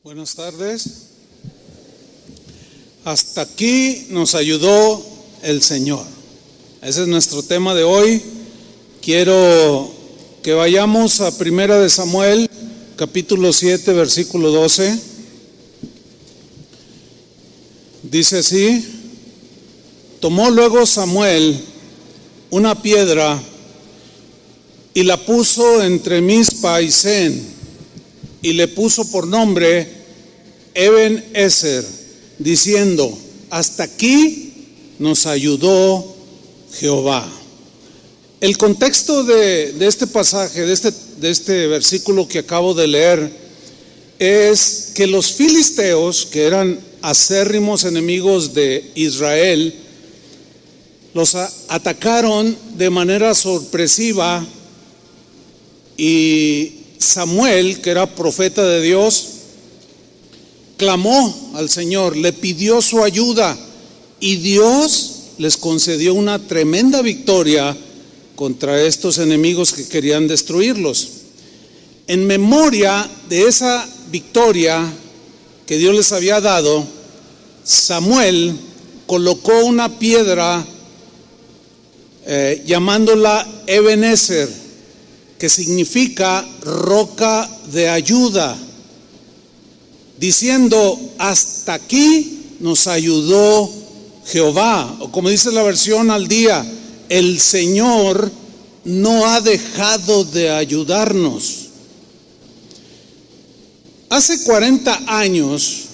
Buenas tardes. Hasta aquí nos ayudó el Señor. Ese es nuestro tema de hoy. Quiero que vayamos a Primera de Samuel, capítulo 7, versículo 12. Dice así: tomó luego Samuel una piedra y la puso entre Mizpa y Sen, y le puso por nombre Eben-Ezer, diciendo: hasta aquí nos ayudó Jehová. El contexto de este pasaje, de este versículo que acabo de leer, es que los filisteos, que eran acérrimos enemigos de Israel, los atacaron de manera sorpresiva, y Samuel, que era profeta de Dios, clamó al Señor, le pidió su ayuda, y Dios les concedió una tremenda victoria contra estos enemigos que querían destruirlos. En memoria de esa victoria que Dios les había dado, Samuel colocó una piedra llamándola Eben-Ezer, que significa roca de ayuda, diciendo: hasta aquí nos ayudó Jehová, o como dice la versión al día, el Señor no ha dejado de ayudarnos. Hace 40 años,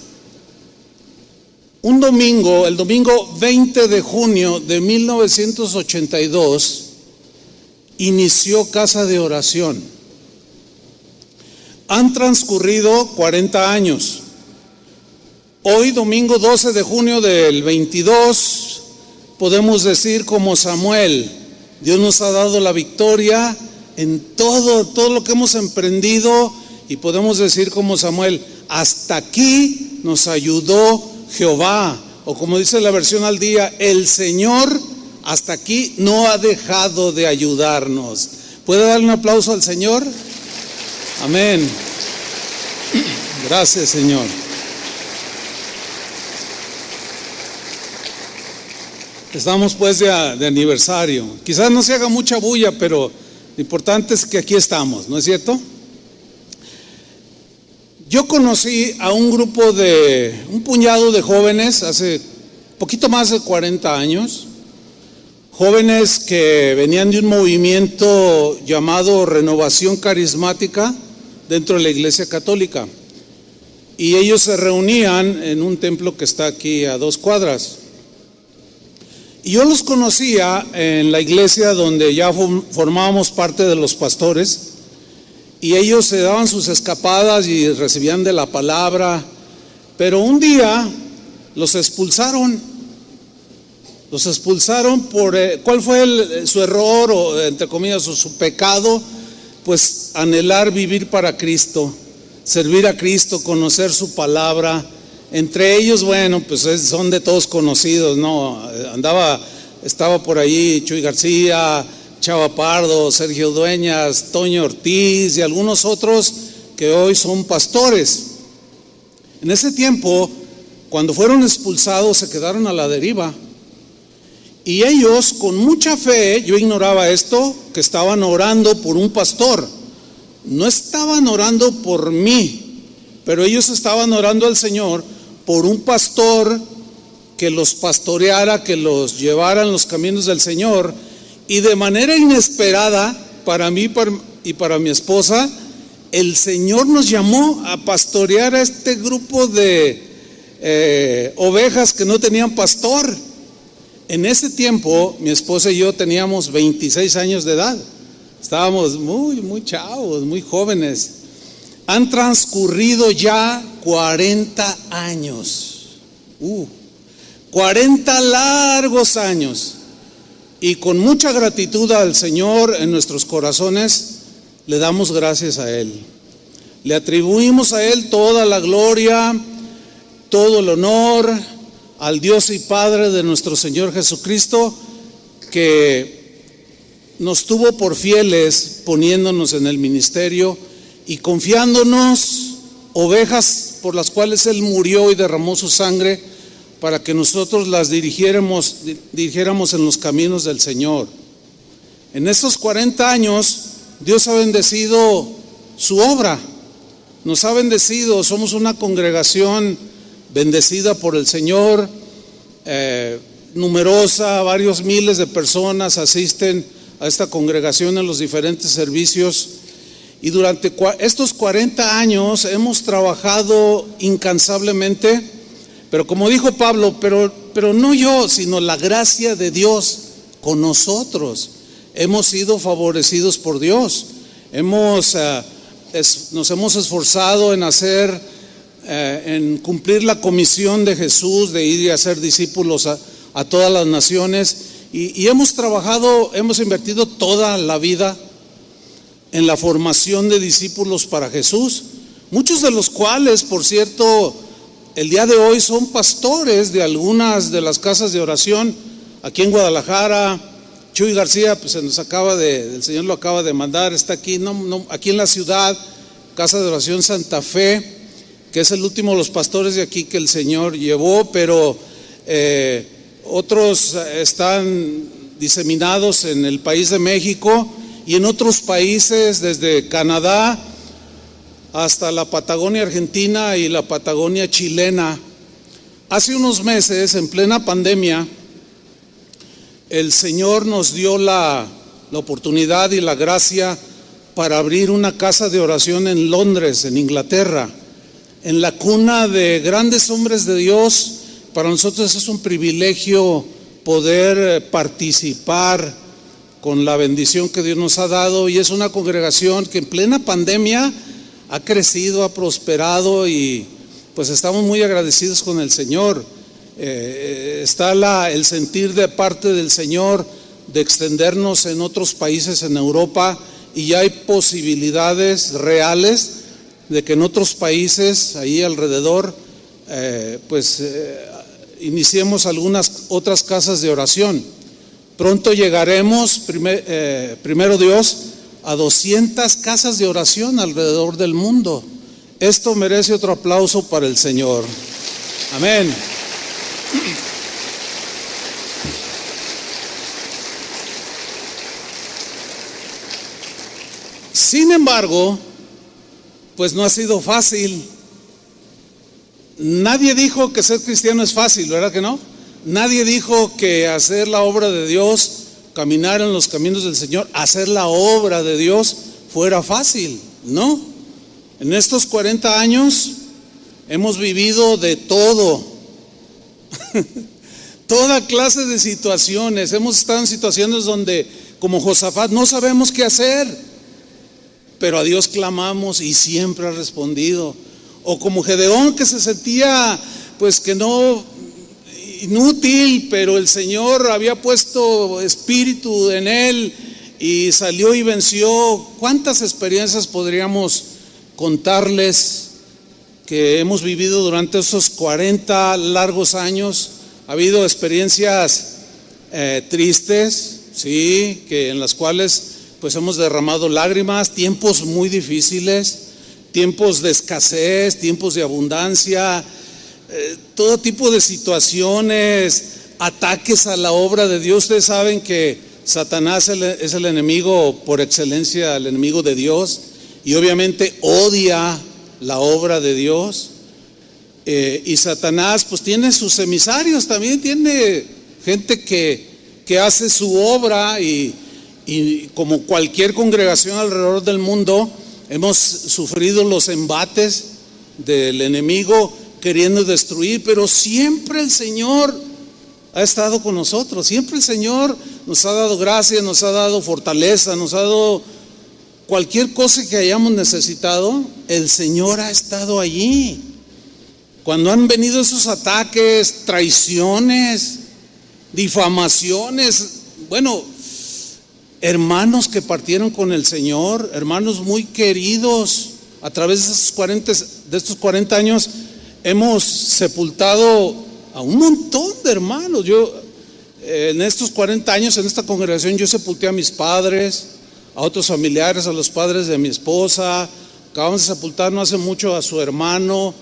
un domingo, el domingo 20 de junio de 1982, inició Casa de Oración. Han transcurrido 40 años. Hoy, domingo 12 de junio del 22, podemos decir como Samuel: Dios nos ha dado la victoria en todo lo que hemos emprendido, y podemos decir como Samuel: hasta aquí nos ayudó Jehová, o como dice la versión al día, el Señor hasta aquí no ha dejado de ayudarnos. ¿Puede darle un aplauso al Señor? Amén. Gracias, Señor. Estamos pues de aniversario. Quizás no se haga mucha bulla, pero lo importante es que aquí estamos, ¿no es cierto? Yo conocí a un puñado de jóvenes hace poquito más de 40 años. Jóvenes que venían de un movimiento llamado Renovación Carismática dentro de la Iglesia Católica, y ellos se reunían en un templo que está aquí a 2 cuadras. Y yo los conocía en la iglesia donde ya formábamos parte de los pastores, y ellos se daban sus escapadas y recibían de la palabra, pero un día los expulsaron. Los expulsaron por, ¿cuál fue su error, o entre comillas su pecado? Pues anhelar vivir para Cristo, servir a Cristo, conocer su palabra. Entre ellos, bueno, pues son de todos conocidos, ¿no? Estaba por ahí Chuy García, Chava Pardo, Sergio Dueñas, Toño Ortiz y algunos otros que hoy son pastores. En ese tiempo, cuando fueron expulsados, se quedaron a la deriva. Y ellos, con mucha fe, yo ignoraba esto, que estaban orando por un pastor. No estaban orando por mí, pero ellos estaban orando al Señor por un pastor que los pastoreara, que los llevara en los caminos del Señor. Y de manera inesperada, para mí y para mi esposa, el Señor nos llamó a pastorear a este grupo de ovejas que no tenían pastor. En ese tiempo, mi esposa y yo teníamos 26 años de edad. Estábamos muy chavos, muy jóvenes. Han transcurrido ya 40 años. 40 largos años. Y con mucha gratitud al Señor en nuestros corazones, le damos gracias a Él. Le atribuimos a Él toda la gloria, todo el honor, al Dios y Padre de nuestro Señor Jesucristo, que nos tuvo por fieles poniéndonos en el ministerio y confiándonos ovejas por las cuales Él murió y derramó su sangre para que nosotros las dirigiéramos en los caminos del Señor. En estos 40 años, Dios ha bendecido su obra, nos ha bendecido, somos una congregación bendecida por el Señor, numerosa, varios miles de personas asisten a esta congregación en los diferentes servicios. Y durante estos 40 años hemos trabajado incansablemente, pero como dijo Pablo, pero no yo, sino la gracia de Dios con nosotros. Hemos sido favorecidos por Dios, nos hemos esforzado en cumplir la comisión de Jesús de ir y hacer discípulos a todas las naciones, y hemos invertido toda la vida en la formación de discípulos para Jesús, muchos de los cuales, por cierto, el día de hoy son pastores de algunas de las casas de oración aquí en Guadalajara. Chuy García, pues el Señor lo acaba de mandar, está aquí, aquí en la ciudad, Casa de Oración Santa Fe, que es el último de los pastores de aquí que el Señor llevó, pero otros están diseminados en el país de México y en otros países, desde Canadá hasta la Patagonia Argentina y la Patagonia chilena. Hace unos meses, en plena pandemia, el Señor nos dio la oportunidad y la gracia para abrir una casa de oración en Londres, en Inglaterra, en la cuna de grandes hombres de Dios. Para nosotros es un privilegio poder participar con la bendición que Dios nos ha dado, y es una congregación que en plena pandemia ha crecido, ha prosperado, y pues estamos muy agradecidos con el Señor. Está el sentir de parte del Señor de extendernos en otros países en Europa, y ya hay posibilidades reales de que en otros países ahí alrededor iniciemos algunas otras casas de oración. Pronto llegaremos, primero Dios, a 200 casas de oración alrededor del mundo. Esto merece otro aplauso para el Señor. Amén. Sin embargo, pues no ha sido fácil. Nadie dijo que ser cristiano es fácil, ¿verdad que no? Nadie dijo que hacer la obra de Dios, caminar en los caminos del Señor, hacer la obra de Dios fuera fácil, ¿no? En estos 40 años hemos vivido de todo, toda clase de situaciones. Hemos estado en situaciones donde, como Josafat, no sabemos qué hacer, pero a Dios clamamos y siempre ha respondido. O como Gedeón, que se sentía pues que no, inútil, pero el Señor había puesto espíritu en él y salió y venció. ¿Cuántas experiencias podríamos contarles que hemos vivido durante esos 40 largos años? Ha habido experiencias tristes, sí, en las cuales pues hemos derramado lágrimas, tiempos muy difíciles, tiempos de escasez, tiempos de abundancia, todo tipo de situaciones, ataques a la obra de Dios. Ustedes saben que Satanás es el enemigo por excelencia, el enemigo de Dios, y obviamente odia la obra de Dios. Y Satanás pues tiene sus emisarios, también tiene gente que hace su obra, y como cualquier congregación alrededor del mundo hemos sufrido los embates del enemigo queriendo destruir, pero siempre el Señor ha estado con nosotros. Siempre el Señor nos ha dado gracia, nos ha dado fortaleza, nos ha dado cualquier cosa que hayamos necesitado. El Señor ha estado allí. Cuando han venido esos ataques, traiciones, difamaciones, bueno, hermanos que partieron con el Señor, hermanos muy queridos, a través de estos 40 años hemos sepultado a un montón de hermanos. En estos 40 años en esta congregación yo sepulté a mis padres, a otros familiares, a los padres de mi esposa. Acabamos de sepultar no hace mucho a su hermano,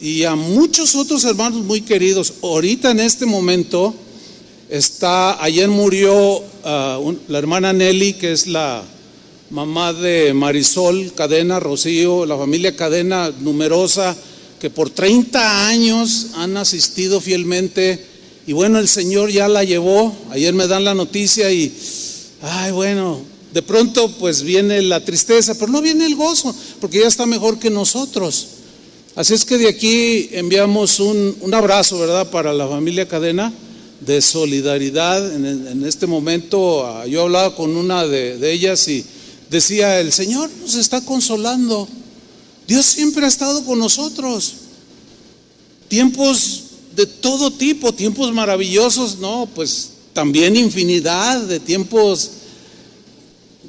y a muchos otros hermanos muy queridos. Ahorita en este momento ayer murió la hermana Nelly, que es la mamá de Marisol Cadena, Rocío, la familia Cadena numerosa, que por 30 años han asistido fielmente. Y bueno, el Señor ya la llevó. Ayer me dan la noticia y, ay, bueno, de pronto pues viene la tristeza, pero no viene el gozo, porque ya está mejor que nosotros. Así es que de aquí enviamos un abrazo, ¿verdad?, para la familia Cadena, de solidaridad. En este momento yo hablaba con una de ellas y decía: el Señor nos está consolando. Dios siempre ha estado con nosotros. Tiempos de todo tipo, tiempos maravillosos, no, pues también infinidad de tiempos,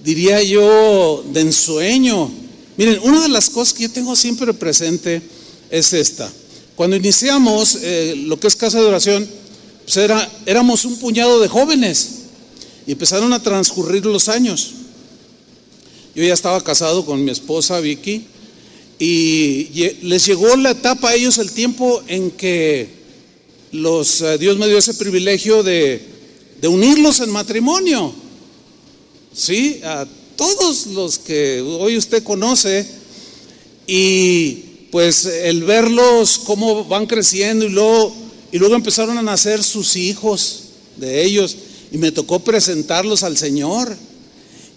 diría yo, de ensueño. Miren, una de las cosas que yo tengo siempre presente es esta. Cuando iniciamos lo que es Casa de Oración, pues éramos un puñado de jóvenes y empezaron a transcurrir los años. Yo ya estaba casado con mi esposa Vicky y les llegó la etapa a ellos, el tiempo en que Dios me dio ese privilegio de unirlos en matrimonio. Sí, a todos los que hoy usted conoce, y pues el verlos cómo van creciendo y luego empezaron a nacer sus hijos de ellos y me tocó presentarlos al Señor.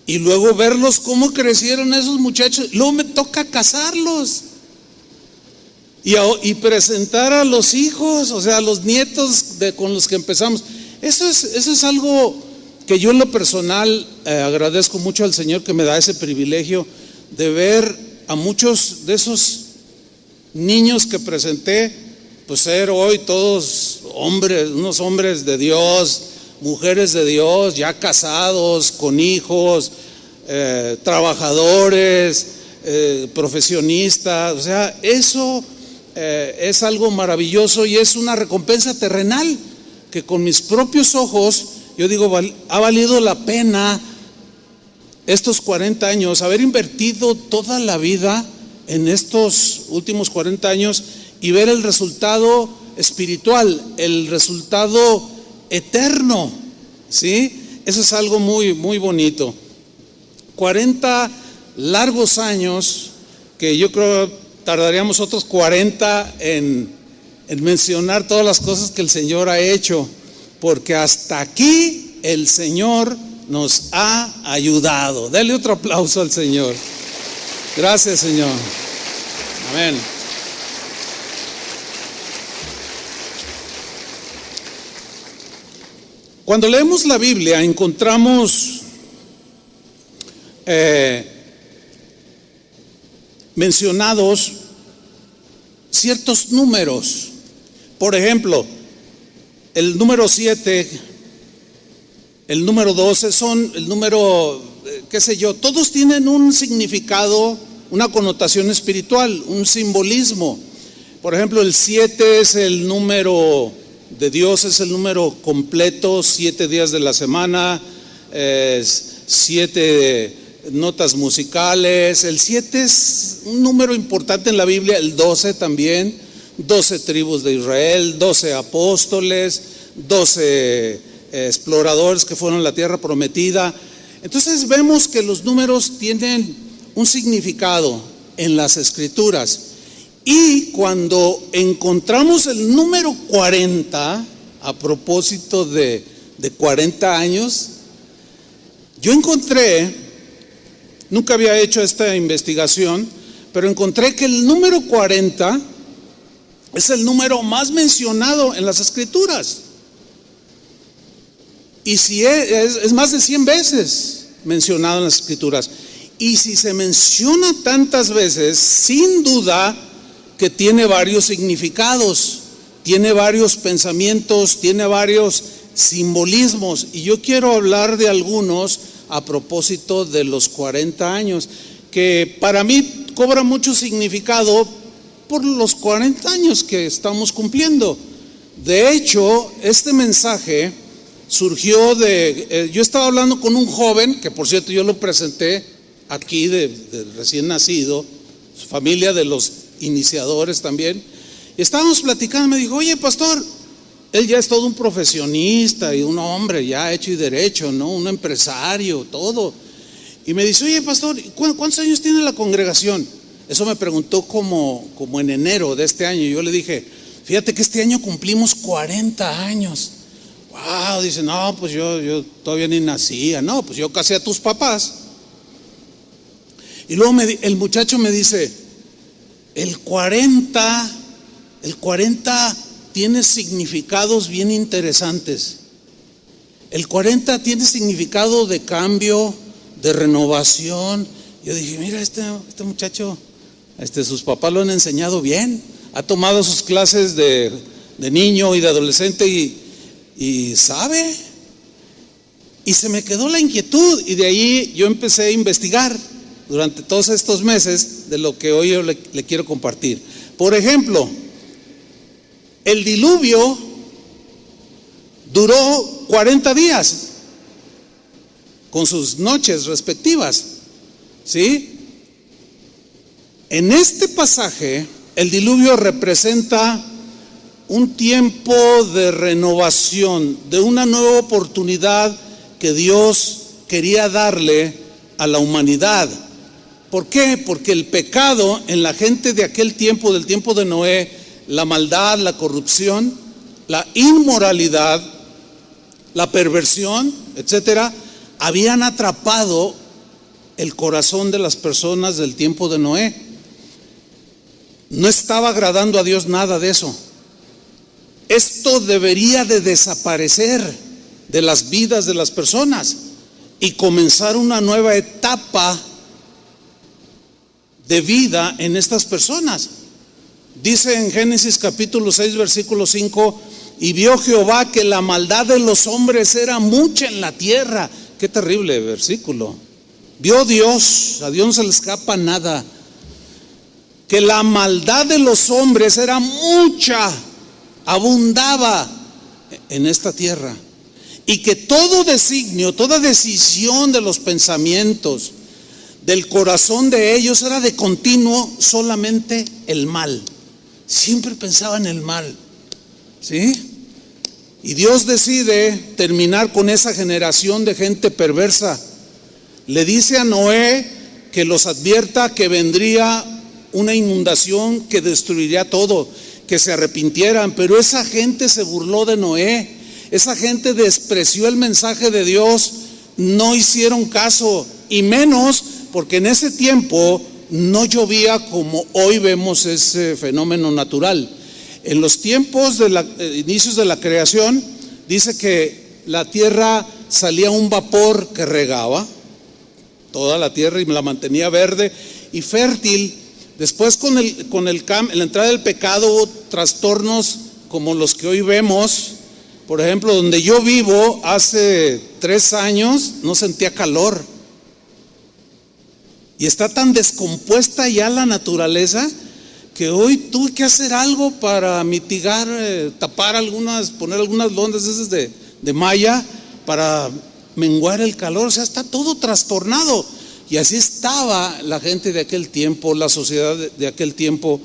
Y luego verlos cómo crecieron esos muchachos. Luego me toca casarlos y presentar a los hijos, o sea, a los nietos con los que empezamos. Eso es algo que yo en lo personal agradezco mucho al Señor, que me da ese privilegio de ver a muchos de esos niños que presenté, pues ser hoy todos hombres, unos hombres de Dios, mujeres de Dios, ya casados, con hijos, trabajadores, profesionistas. O sea, eso es algo maravilloso y es una recompensa terrenal que con mis propios ojos, yo digo, ha valido la pena estos 40 años, haber invertido toda la vida en estos últimos 40 años y ver el resultado espiritual, el resultado eterno, ¿sí? Eso es algo muy, muy bonito. 40 largos años que yo creo tardaríamos otros 40 en mencionar todas las cosas que el Señor ha hecho, porque hasta aquí el Señor nos ha ayudado. Dele otro aplauso al Señor. Gracias, Señor. Amén. Cuando leemos la Biblia encontramos mencionados ciertos números. Por ejemplo, el número 7, el número 12 son el número, qué sé yo, todos tienen un significado, una connotación espiritual, un simbolismo. Por ejemplo, el 7 es el número de Dios, es el número completo, 7 días de la semana, 7 notas musicales. El 7 es un número importante en la Biblia, el 12 también, 12 tribus de Israel, 12 apóstoles, 12 exploradores que fueron a la tierra prometida. Entonces vemos que los números tienen un significado en las Escrituras. Y cuando encontramos el número 40, a propósito de 40 años, yo encontré, nunca había hecho esta investigación, pero encontré que el número 40 es el número más mencionado en las Escrituras. Y si es más de 100 veces mencionado en las Escrituras. Y si se menciona tantas veces, sin duda que tiene varios significados, tiene varios pensamientos, tiene varios simbolismos. Y yo quiero hablar de algunos a propósito de los 40 años, que para mí cobra mucho significado por los 40 años que estamos cumpliendo. De hecho, este mensaje surgió yo estaba hablando con un joven, que por cierto yo lo presenté aquí de recién nacido, su familia de los iniciadores también, Y estábamos platicando, me dijo, oye, pastor, él ya es todo un profesionista y un hombre ya hecho y derecho, ¿no? Un empresario, todo. Y me dice, oye, pastor, ¿cuántos años tiene la congregación? Eso me preguntó como en enero de este año. Y yo le dije, fíjate que este año cumplimos 40 años. Wow, dice, no, pues yo todavía ni nacía. No, pues yo casé a tus papás. Y luego el muchacho me dice, el 40 tiene significados bien interesantes. El 40 tiene significado de cambio, de renovación. Yo dije, mira, este muchacho, sus papás lo han enseñado bien. Ha tomado sus clases de niño y de adolescente y sabe. Y se me quedó la inquietud y de ahí yo empecé a investigar durante todos estos meses de lo que hoy yo le quiero compartir. Por ejemplo, el diluvio duró 40 días con sus noches respectivas, ¿sí? En este pasaje, el diluvio representa un tiempo de renovación, de una nueva oportunidad que Dios quería darle a la humanidad. ¿Por qué? Porque el pecado en la gente de aquel tiempo, del tiempo de Noé, la maldad, la corrupción, la inmoralidad, la perversión, etcétera, habían atrapado el corazón de las personas del tiempo de Noé. No estaba agradando a Dios nada de eso. Esto debería de desaparecer de las vidas de las personas y comenzar una nueva etapa de vida en estas personas. Dice en Génesis capítulo 6 versículo 5, y vio Jehová que la maldad de los hombres era mucha en la tierra. Qué terrible versículo. Vio Dios, a Dios no se le escapa nada, que la maldad de los hombres era mucha, abundaba en esta tierra, y que todo designio, toda decisión de los pensamientos del corazón de ellos era de continuo solamente el mal. Siempre pensaban en el mal, ¿sí? Y Dios decide terminar con esa generación de gente perversa. Le dice a Noé que los advierta que vendría una inundación que destruiría todo, que se arrepintieran, pero esa gente se burló de Noé, esa gente despreció el mensaje de Dios, no hicieron caso, y menos porque en ese tiempo no llovía como hoy vemos ese fenómeno natural. En los tiempos de inicios de la creación, dice que la tierra salía un vapor que regaba toda la tierra y la mantenía verde y fértil. Después con la entrada del pecado hubo trastornos como los que hoy vemos. Por ejemplo, donde yo vivo hace 3 años no sentía calor. Y está tan descompuesta ya la naturaleza que hoy tuve que hacer algo para mitigar, tapar poner algunas londas esas de malla para menguar el calor. O sea, está todo trastornado. Y así estaba la gente de aquel tiempo, la sociedad de aquel tiempo.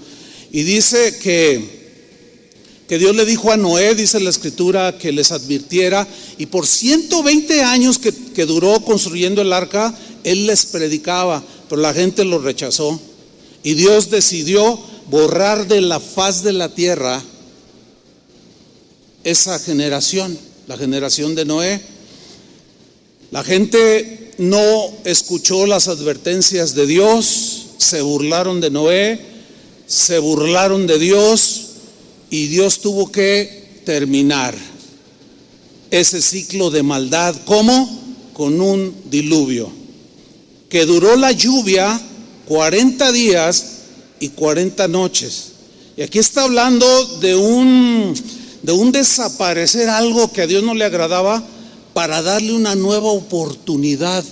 Y dice que Dios le dijo a Noé, dice la escritura, que les advirtiera. Y por 120 años que duró construyendo el arca, él les predicaba, pero la gente lo rechazó. Y Dios decidió borrar de la faz de la tierra esa generación, la generación de Noé. La gente no escuchó las advertencias de Dios, se burlaron de Noé, se burlaron de Dios, y Dios tuvo que terminar ese ciclo de maldad. ¿Cómo? Con un diluvio que duró la lluvia 40 días y 40 noches. Y aquí está hablando de un desaparecer, algo que a Dios no le agradaba, para darle una nueva oportunidad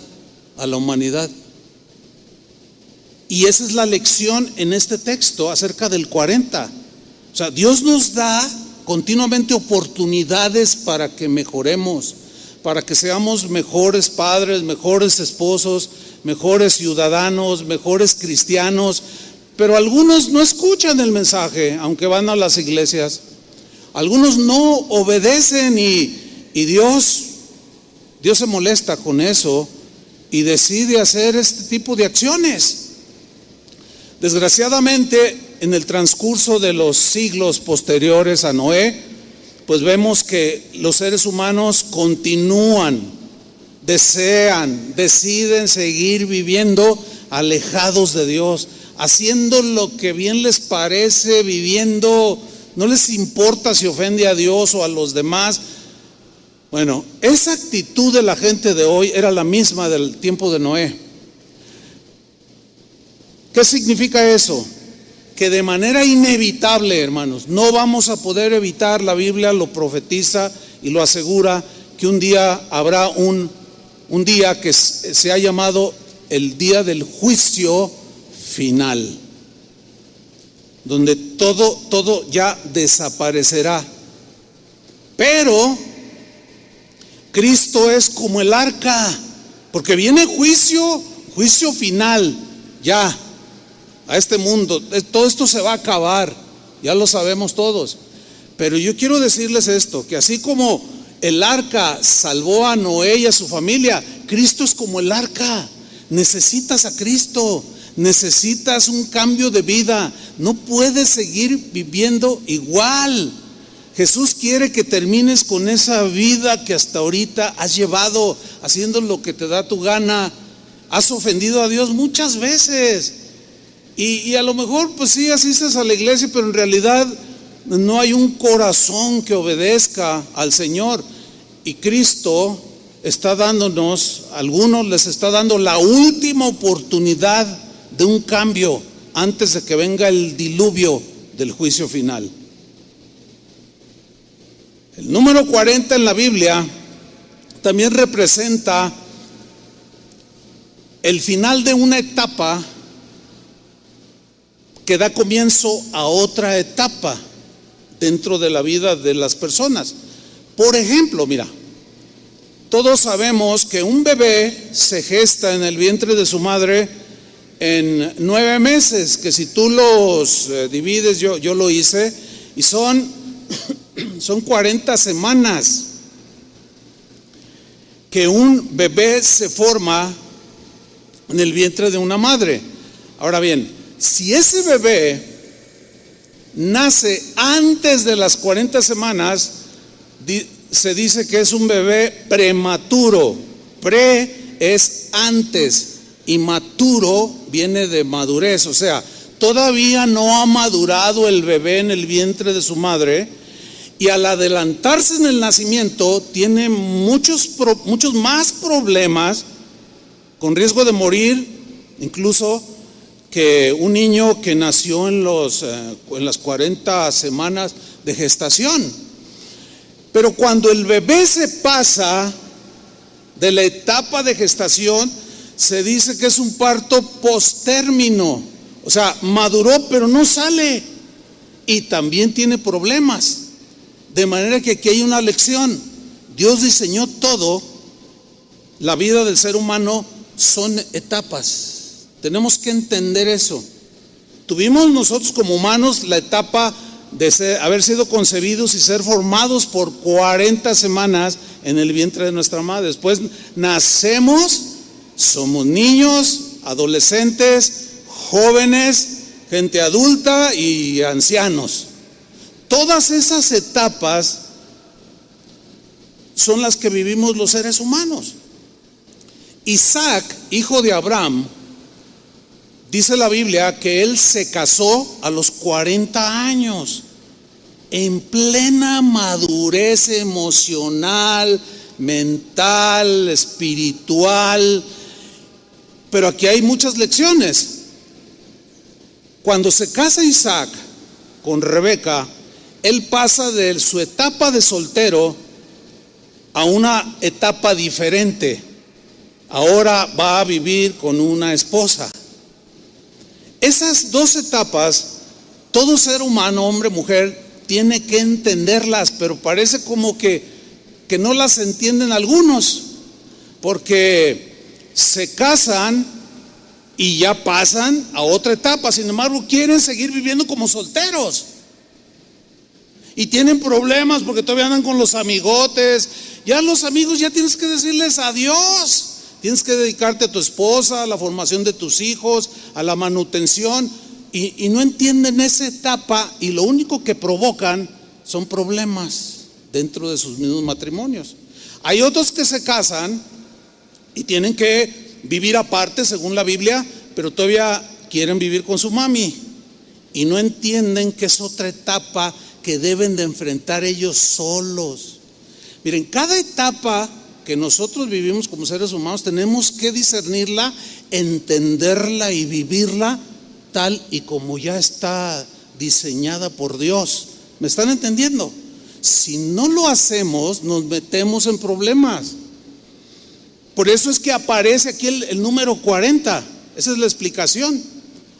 a la humanidad. Y esa es la lección en este texto acerca del 40. O sea, Dios nos da continuamente oportunidades para que mejoremos, para que seamos mejores padres, mejores esposos, mejores ciudadanos, mejores cristianos. Pero algunos no escuchan el mensaje, aunque van a las iglesias. Algunos no obedecen y Dios se molesta con eso y decide hacer este tipo de acciones. Desgraciadamente, en el transcurso de los siglos posteriores a Noé, pues vemos que los seres humanos continúan, deciden seguir viviendo alejados de Dios, haciendo lo que bien les parece, viviendo, no les importa si ofende a Dios o a los demás. Bueno, esa actitud de la gente de hoy era la misma del tiempo de Noé. ¿Qué significa eso? Que de manera inevitable, hermanos, no vamos a poder evitar, la Biblia lo profetiza y lo asegura, que un día habrá un día que se ha llamado el día del juicio final, donde todo ya desaparecerá. Pero Cristo es como el arca, porque viene juicio final, ya, a este mundo. Todo esto se va a acabar, ya lo sabemos todos. Pero yo quiero decirles esto, que así como el arca salvó a Noé y a su familia, Cristo es como el arca. Necesitas a Cristo, necesitas un cambio de vida, no puedes seguir viviendo igual. Jesús quiere que termines con esa vida que hasta ahorita has llevado, haciendo lo que te da tu gana. Has ofendido a Dios muchas veces y a lo mejor pues sí asistes a la iglesia, pero en realidad no hay un corazón que obedezca al Señor. Y Cristo está dándonos, a algunos les está dando la última oportunidad de un cambio antes de que venga el diluvio del juicio final. El número 40 en la Biblia también representa el final de una etapa que da comienzo a otra etapa dentro de la vida de las personas. Por ejemplo, mira, todos sabemos que un bebé se gesta en el vientre de su madre en 9 meses, que si tú los divides, yo lo hice, y son 40 semanas que un bebé se forma en el vientre de una madre. Ahora bien, si ese bebé nace antes de las 40 semanas, se dice que es un bebé prematuro. Pre es antes y maturo viene de madurez, o sea, todavía no ha madurado el bebé en el vientre de su madre, y al adelantarse en el nacimiento tiene muchos más problemas, con riesgo de morir, incluso que un niño que nació en las 40 semanas de gestación. Pero cuando el bebé se pasa de la etapa de gestación, se dice que es un parto postérmino, o sea, maduró pero no sale y también tiene problemas. De manera que aquí hay una lección. Dios diseñó todo. La vida del ser humano son etapas. Tenemos que entender eso. Tuvimos nosotros como humanos la etapa de haber sido concebidos y ser formados por 40 semanas en el vientre de nuestra madre. Después nacemos, somos niños, adolescentes, jóvenes, gente adulta y ancianos. Todas esas etapas son las que vivimos los seres humanos. Isaac, hijo de Abraham, dice la Biblia que él se casó a los 40 años, en plena madurez emocional, mental, espiritual. Pero aquí hay muchas lecciones. Cuando se casa Isaac con Rebeca, él pasa de su etapa de soltero a una etapa diferente. Ahora va a vivir con una esposa. Esas 2 etapas, todo ser humano, hombre, mujer, tiene que entenderlas, pero parece como que no las entienden algunos, porque se casan y ya pasan a otra etapa. Sin embargo, quieren seguir viviendo como solteros y tienen problemas porque todavía andan con los amigotes. Ya los amigos, ya tienes que decirles adiós. Tienes que dedicarte a tu esposa, a la formación de tus hijos, a la manutención, y no entienden esa etapa, y lo único que provocan son problemas dentro de sus mismos matrimonios. Hay otros que se casan y tienen que vivir aparte según la Biblia, pero todavía quieren vivir con su mami y no entienden que es otra etapa que deben de enfrentar ellos solos. Miren, cada etapa que nosotros vivimos como seres humanos tenemos que discernirla, entenderla y vivirla tal y como ya está diseñada por Dios. ¿Me están entendiendo? Si no lo hacemos, nos metemos en problemas. Por eso es que aparece aquí el número 40. Esa es la explicación.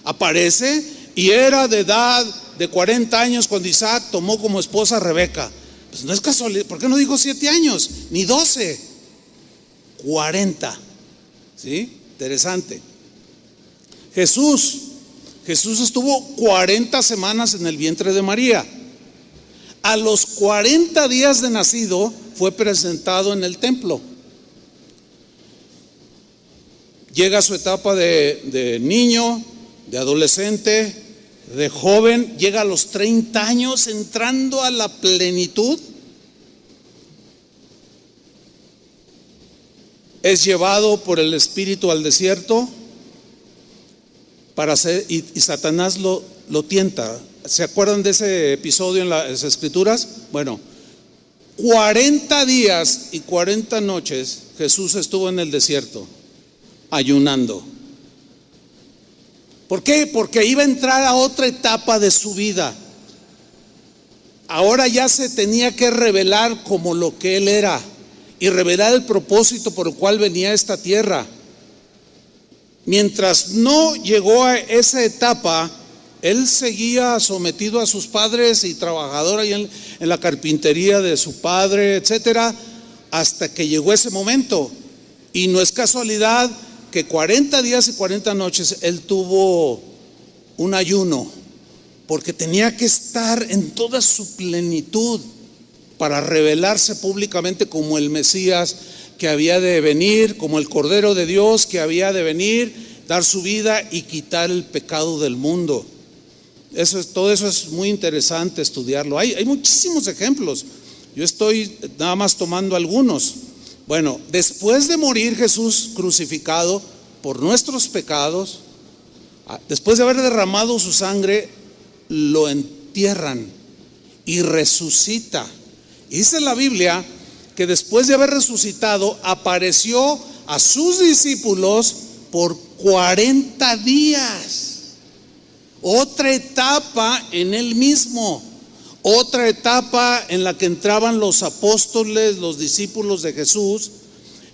Aparece y era de edad de 40 años cuando Isaac tomó como esposa a Rebeca. Pues no es casualidad. ¿Por qué no dijo 7 años? Ni 12. 40. ¿Sí? Interesante. Jesús estuvo 40 semanas en el vientre de María. A los 40 días de nacido fue presentado en el templo. Llega a su etapa de niño, de adolescente, de joven, llega a los 30 años entrando a la plenitud. Es llevado por el Espíritu al desierto para hacer, y Satanás lo tienta. ¿Se acuerdan de ese episodio en las Escrituras? Bueno, 40 días y 40 noches Jesús estuvo en el desierto ayunando. ¿Por qué? Porque iba a entrar a otra etapa de su vida. Ahora ya se tenía que revelar como lo que él era y revelar el propósito por el cual venía a esta tierra. Mientras no llegó a esa etapa, él seguía sometido a sus padres y trabajador ahí en la carpintería de su padre, etcétera, hasta que llegó ese momento. Y no es casualidad que 40 días y 40 noches él tuvo un ayuno, porque tenía que estar en toda su plenitud para revelarse públicamente como el Mesías que había de venir, como el Cordero de Dios que había de venir, dar su vida y quitar el pecado del mundo. Todo eso es muy interesante estudiarlo. Hay muchísimos ejemplos. Yo estoy nada más tomando algunos. Bueno, después de morir Jesús crucificado por nuestros pecados, después de haber derramado su sangre, lo entierran y resucita. Y dice la Biblia que después de haber resucitado, apareció a sus discípulos por 40 días. Otra etapa en él mismo, otra etapa en la que entraban los apóstoles, los discípulos de Jesús,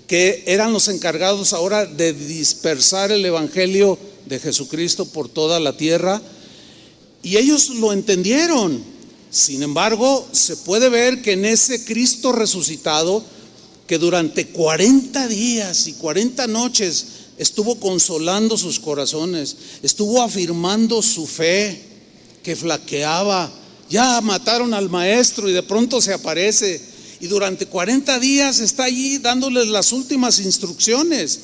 que eran los encargados ahora de dispersar el evangelio de Jesucristo por toda la tierra, y ellos lo entendieron. Sin embargo, se puede ver que en ese Cristo resucitado, que durante 40 días y 40 noches estuvo consolando sus corazones, estuvo afirmando su fe que flaqueaba. Ya mataron al maestro y de pronto se aparece, y durante 40 días está allí dándoles las últimas instrucciones,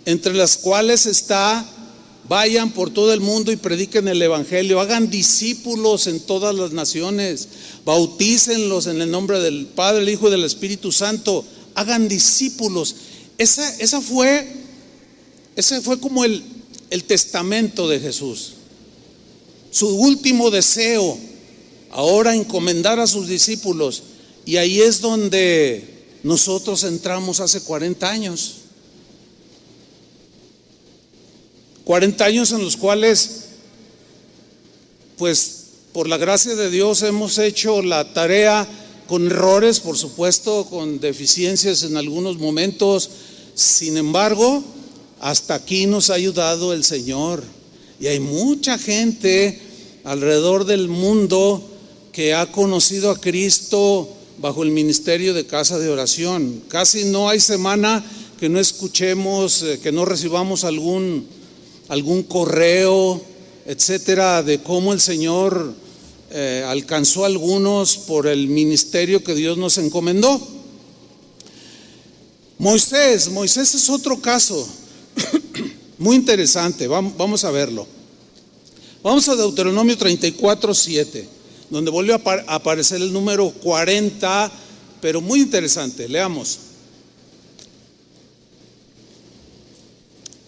entre las cuales está: vayan por todo el mundo y prediquen el evangelio, hagan discípulos en todas las naciones, bautícenlos en el nombre del Padre, el Hijo y del Espíritu Santo, hagan discípulos. Ese fue como el testamento de Jesús, su último deseo, ahora encomendar a sus discípulos. Y ahí es donde nosotros entramos hace 40 años. 40 años en los cuales, pues por la gracia de Dios, hemos hecho la tarea con errores, por supuesto, con deficiencias en algunos momentos. Sin embargo, hasta aquí nos ha ayudado el Señor. Y hay mucha gente alrededor del mundo que ha conocido a Cristo bajo el ministerio de Casa de Oración. Casi no hay semana que no escuchemos, que no recibamos algún algún correo, etcétera, de cómo el Señor alcanzó a algunos por el ministerio que Dios nos encomendó. Moisés es otro caso muy interesante. Vamos a verlo. Vamos a Deuteronomio 34:7, donde vuelve a aparecer el número 40, pero muy interesante. Leamos.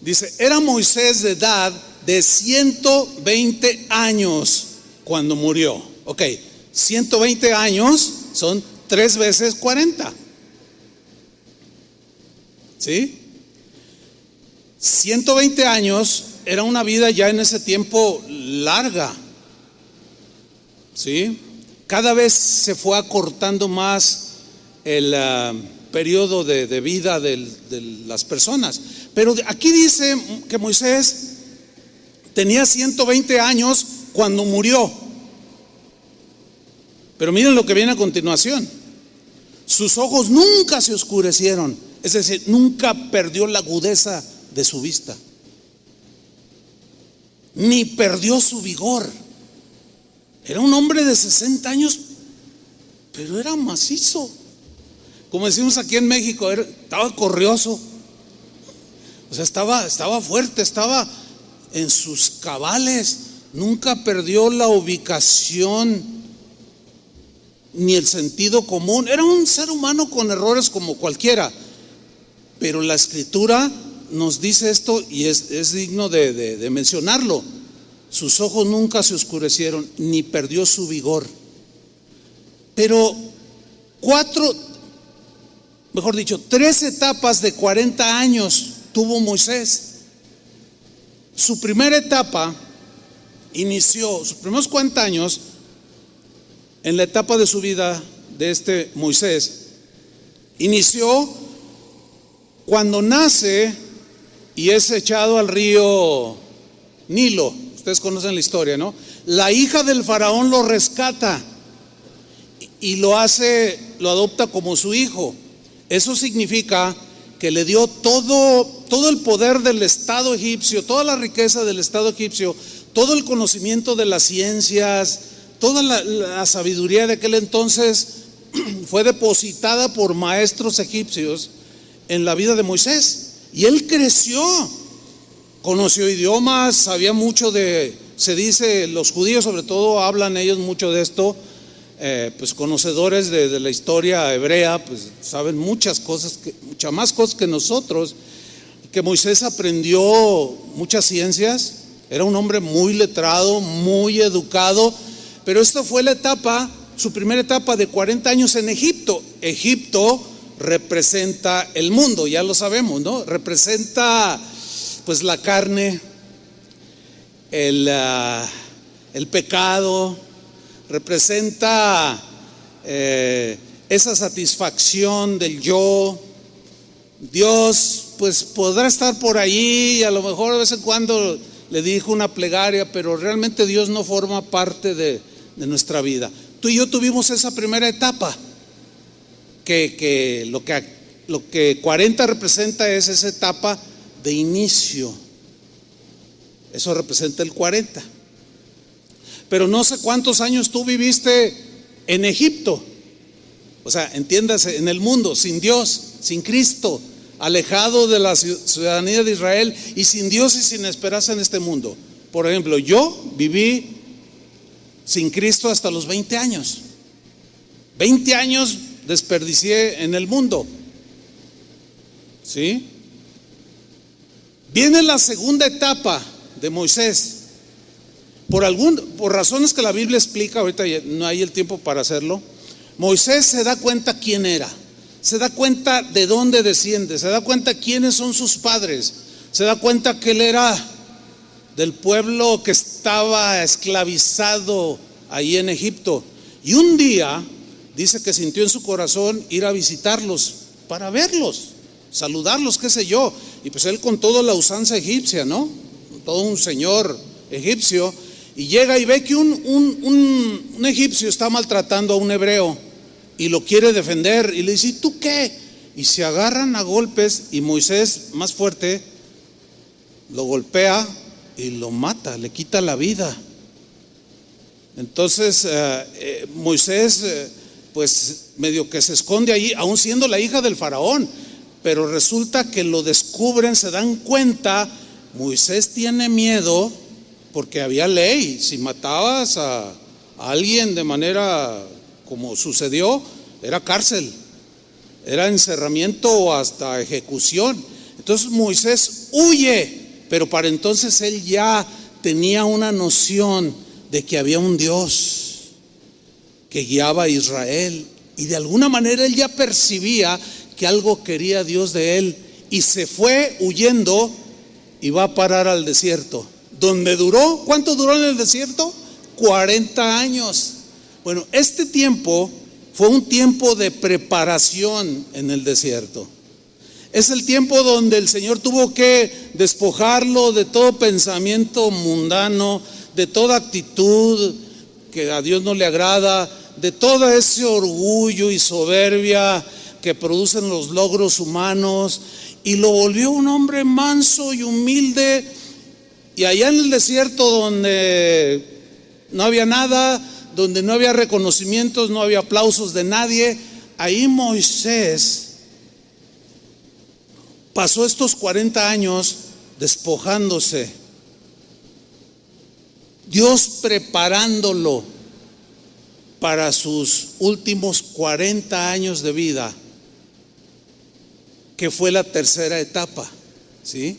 Dice: era Moisés de edad de 120 años cuando murió. Ok, 120 años son 3 veces 40. ¿Sí? 120 años era una vida ya en ese tiempo larga. ¿Sí? Cada vez se fue acortando más el periodo de vida de las personas. Pero aquí dice que Moisés tenía 120 años cuando murió. Pero miren lo que viene a continuación. Sus ojos nunca se oscurecieron. Es decir, nunca perdió la agudeza de su vista, ni perdió su vigor. Era un hombre de 60 años, pero era macizo. Como decimos aquí en México, estaba corrioso. O sea, estaba fuerte, estaba en sus cabales. Nunca perdió la ubicación ni el sentido común. Era un ser humano con errores como cualquiera. Pero la Escritura nos dice esto y es digno de mencionarlo. Sus ojos nunca se oscurecieron, ni perdió su vigor. Pero 3 etapas de 40 años tuvo Moisés. Su primera etapa inició, sus primeros 40 años, en la etapa de su vida de este Moisés, inició cuando nace y es echado al río Nilo. Ustedes conocen la historia, ¿no? La hija del faraón lo rescata y lo adopta como su hijo. Eso significa que le dio todo el poder del Estado egipcio, toda la riqueza del Estado egipcio, todo el conocimiento de las ciencias, toda la sabiduría de aquel entonces fue depositada por maestros egipcios en la vida de Moisés. Y él creció, conoció idiomas, sabía mucho se dice, los judíos sobre todo hablan ellos mucho de esto, pues conocedores de la historia hebrea, pues saben muchas más cosas que nosotros. Que Moisés aprendió muchas ciencias, era un hombre muy letrado, muy educado, pero esta fue su primera etapa de 40 años en Egipto. Egipto representa el mundo, ya lo sabemos, ¿no? Representa pues la carne, el pecado, representa esa satisfacción del yo. Dios pues podrá estar por ahí y a lo mejor de vez en cuando le dijo una plegaria, pero realmente Dios no forma parte de nuestra vida. Tú y yo tuvimos esa primera etapa, que lo que 40 representa es esa etapa de inicio. Eso representa el 40. Pero no sé cuántos años tú viviste en Egipto. O sea, entiéndase, en el mundo, sin Dios, sin Cristo, alejado de la ciudadanía de Israel y sin Dios y sin esperanza en este mundo. Por ejemplo, yo viví sin Cristo hasta los 20 años. 20 años desperdicié en el mundo. ¿Sí? Viene la segunda etapa de Moisés. Por razones que la Biblia explica, ahorita no hay el tiempo para hacerlo. Moisés se da cuenta quién era, se da cuenta de dónde desciende, se da cuenta quiénes son sus padres, se da cuenta que él era del pueblo que estaba esclavizado ahí en Egipto. Y un día dice que sintió en su corazón ir a visitarlos para verlos, saludarlos, qué sé yo. Y pues él con toda la usanza egipcia, ¿no? Todo un señor egipcio. Y llega y ve que un egipcio está maltratando a un hebreo y lo quiere defender. Y le dice: ¿y tú qué? Y se agarran a golpes y Moisés, más fuerte, lo golpea y lo mata, le quita la vida. Entonces Moisés pues medio que se esconde allí, aún siendo la hija del faraón, pero resulta que lo descubren, se dan cuenta. Moisés tiene miedo porque había ley. Si matabas a alguien de manera como sucedió, era cárcel, era encerramiento o hasta ejecución. Entonces Moisés huye, pero para entonces él ya tenía una noción de que había un Dios que guiaba a Israel, y de alguna manera él ya percibía que algo quería Dios de él, y se fue huyendo y va a parar al desierto, donde duró. ¿Cuánto duró en el desierto? 40 años. Bueno, este tiempo fue un tiempo de preparación en el desierto. Es el tiempo donde el Señor tuvo que despojarlo de todo pensamiento mundano, de toda actitud que a Dios no le agrada, de todo ese orgullo y soberbia que producen los logros humanos, y lo volvió un hombre manso y humilde. Y allá en el desierto, donde no había nada, donde no había reconocimientos, no había aplausos de nadie, ahí Moisés pasó estos 40 años despojándose, Dios preparándolo para sus últimos 40 años de vida, que fue la tercera etapa, ¿sí?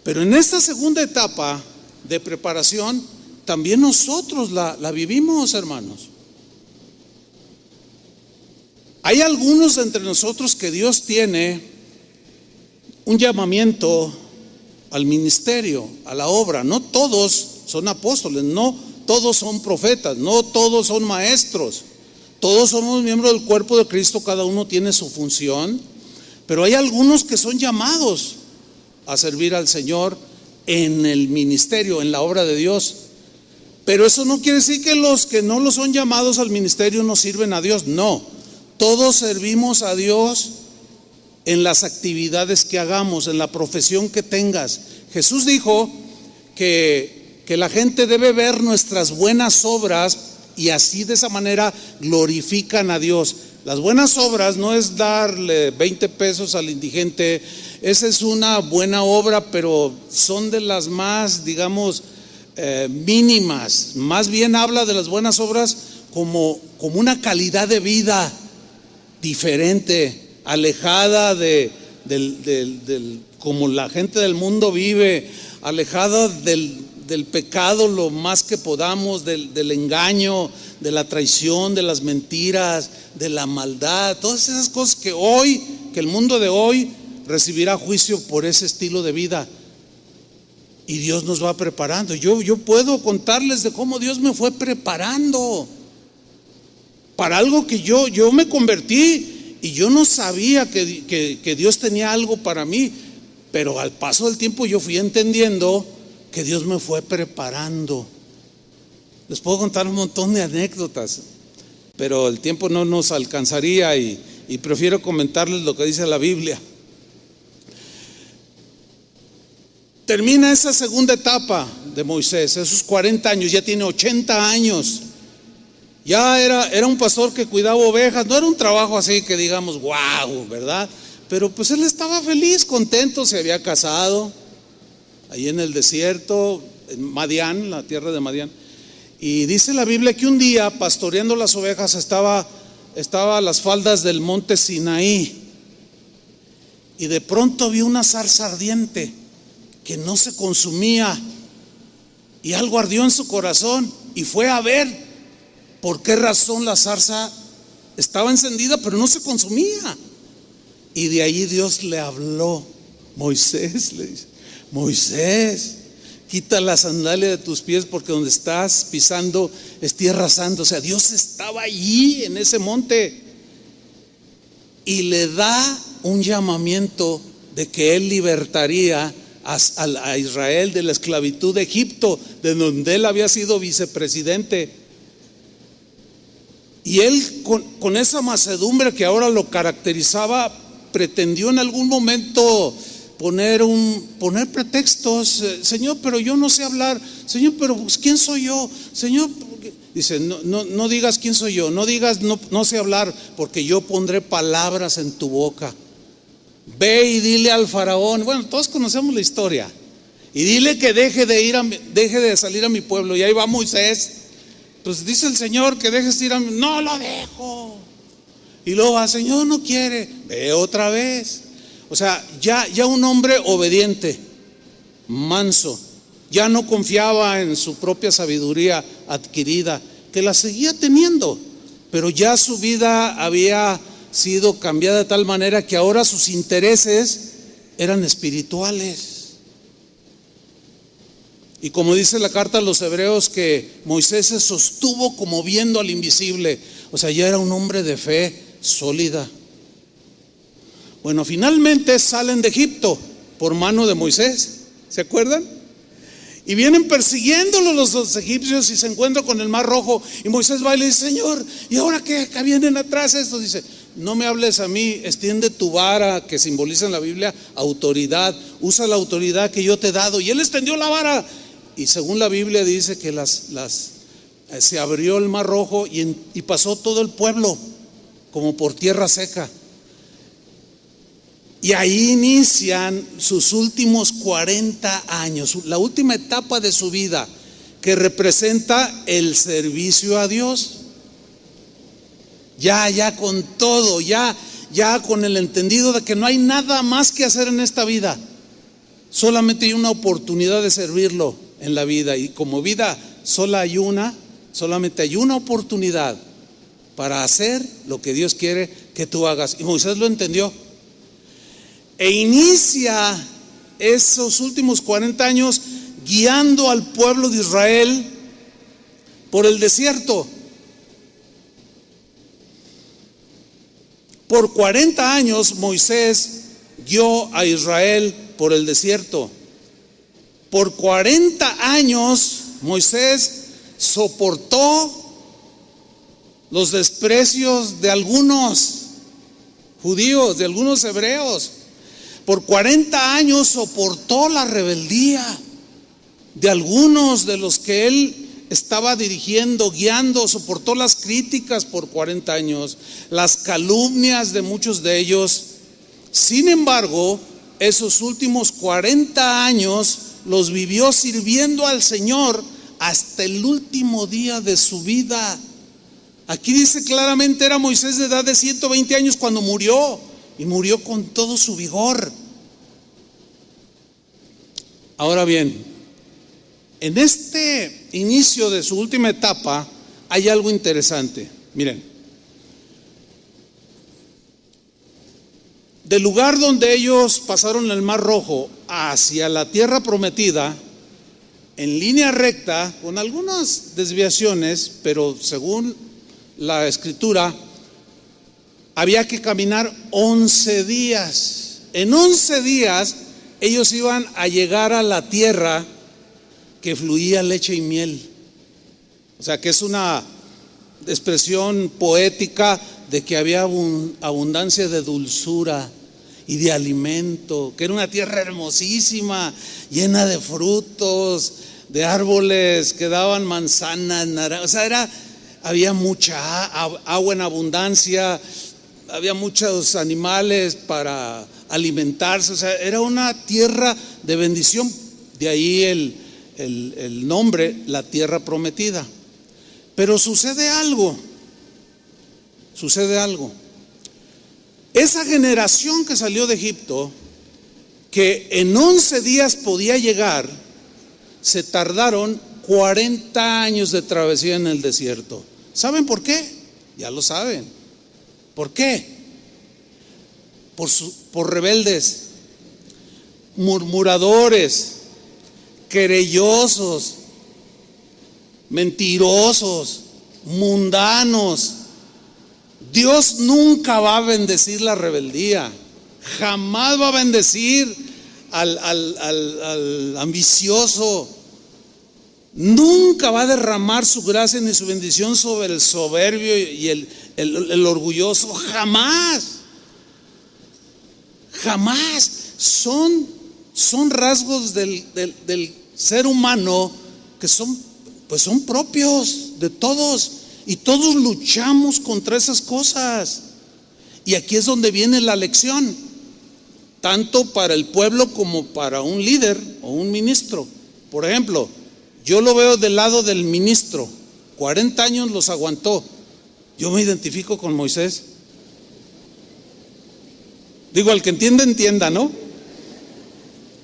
Pero en esta segunda etapa de preparación, también nosotros la vivimos, hermanos. Hay algunos de entre nosotros que Dios tiene un llamamiento al ministerio, a la obra. No todos son apóstoles, no todos son profetas, no todos son maestros. Todos somos miembros del cuerpo de Cristo, cada uno tiene su función, pero hay algunos que son llamados a servir al Señor en el ministerio, en la obra de Dios. Pero eso no quiere decir que los que no lo son llamados al ministerio no sirven a Dios. No, todos servimos a Dios en las actividades que hagamos, en la profesión que tengas. Jesús dijo que la gente debe ver nuestras buenas obras, y así de esa manera glorifican a Dios. Las buenas obras no es darle 20 pesos al indigente. Esa es una buena obra, pero son de las más, digamos, mínimas. Más bien habla de las buenas obras como una calidad de vida diferente, alejada de como la gente del mundo vive, alejada del pecado lo más que podamos, del engaño, de la traición, de las mentiras, de la maldad, todas esas cosas que el mundo de hoy recibirá juicio por ese estilo de vida. Y Dios nos va preparando. Yo puedo contarles de cómo Dios me fue preparando para algo que yo me convertí, y yo no sabía que Dios tenía algo para mí, pero al paso del tiempo yo fui entendiendo que Dios me fue preparando. Les puedo contar un montón de anécdotas, pero el tiempo no nos alcanzaría, y prefiero comentarles lo que dice la Biblia. Termina esa segunda etapa de Moisés, esos 40 años, ya tiene 80 años. Ya era un pastor que cuidaba ovejas, no era un trabajo así que digamos, wow, ¿verdad? Pero pues él estaba feliz, contento, se había casado ahí en el desierto, en Madián, la tierra de Madián. Y dice la Biblia que un día, pastoreando las ovejas, estaba a las faldas del monte Sinaí, y de pronto vio una zarza ardiente que no se consumía, y algo ardió en su corazón, y fue a ver por qué razón la zarza estaba encendida pero no se consumía. Y de ahí Dios le habló. Moisés, le dice, Moisés, quita la sandalia de tus pies, porque donde estás pisando es tierra santa. O sea, Dios estaba allí en ese monte, y le da un llamamiento de que él libertaría a Israel de la esclavitud de Egipto, de donde él había sido vicepresidente. Y él, con esa mansedumbre que ahora lo caracterizaba, pretendió en algún momento poner pretextos. Señor, pero yo no sé hablar. Señor, pero pues, ¿quién soy yo? Señor, dice, no digas quién soy yo, no digas no sé hablar, porque yo pondré palabras en tu boca. Ve y dile al faraón. Bueno, todos conocemos la historia. Y dile que deje de salir a mi pueblo. Y ahí va Moisés. Pues dice el Señor que dejes de ir no lo dejo. Y luego va, Señor, no quiere. Ve otra vez. O sea, ya un hombre obediente, manso, ya no confiaba en su propia sabiduría adquirida, que la seguía teniendo, pero ya su vida había sido cambiada de tal manera que ahora sus intereses eran espirituales. Y como dice la carta a los hebreos, que Moisés se sostuvo como viendo al invisible. O sea, ya era un hombre de fe sólida. Bueno, finalmente salen de Egipto por mano de Moisés. ¿Se acuerdan? Y vienen persiguiéndolos los egipcios y se encuentran con el Mar Rojo. Y Moisés va y le dice, Señor, ¿y ahora qué? ¿Qué vienen atrás estos? Dice, no me hables a mí, extiende tu vara, que simboliza en la Biblia autoridad. Usa la autoridad que yo te he dado. Y él extendió la vara. Y según la Biblia dice que se abrió el Mar Rojo y pasó todo el pueblo como por tierra seca. Y ahí inician sus últimos 40 años, la última etapa de su vida, que representa el servicio a Dios. Ya con todo, ya con el entendido de que no hay nada más que hacer en esta vida. Solamente hay una oportunidad de servirlo en la vida. Y como vida solamente hay una oportunidad para hacer lo que Dios quiere que tú hagas. Y Moisés lo entendió. E inicia esos últimos 40 años guiando al pueblo de Israel por el desierto. Por 40 años Moisés guió a Israel por el desierto. Por 40 años Moisés soportó los desprecios de algunos judíos, de algunos hebreos. Por 40 años soportó la rebeldía de algunos de los que él estaba dirigiendo, guiando. Soportó las críticas por 40 años, las calumnias de muchos de ellos. Sin embargo, esos últimos 40 años los vivió sirviendo al Señor hasta el último día de su vida. Aquí dice claramente, era Moisés de edad de 120 años cuando murió, y murió con todo su vigor. Ahora bien, en este inicio de su última etapa hay algo interesante. Miren, del lugar donde ellos pasaron el Mar Rojo hacia la tierra prometida, en línea recta, con algunas desviaciones, pero según la escritura, había que caminar 11 días. En 11 días ellos iban a llegar a la tierra que fluía leche y miel. O sea, que es una expresión poética de que había abundancia de dulzura y de alimento, que era una tierra hermosísima, llena de frutos, de árboles que daban manzanas, naranjas. O sea, había mucha agua en abundancia, había muchos animales para alimentarse. O sea, era una tierra de bendición. De ahí el nombre, la tierra prometida. Pero sucede algo. Esa generación que salió de Egipto, que en 11 días podía llegar, se tardaron 40 años de travesía en el desierto. ¿Saben por qué? Ya lo saben. ¿Por qué? Por rebeldes, murmuradores, querellosos, mentirosos, mundanos. Dios nunca va a bendecir la rebeldía, jamás va a bendecir al ambicioso, nunca va a derramar su gracia ni su bendición sobre el soberbio y el orgulloso, jamás. son rasgos del ser humano que son propios de todos, y todos luchamos contra esas cosas. Y aquí es donde viene la lección, tanto para el pueblo como para un líder o un ministro. Por ejemplo, yo lo veo del lado del ministro, 40 años los aguantó. Yo me identifico con Moisés. Digo, al que entienda, entienda, ¿no?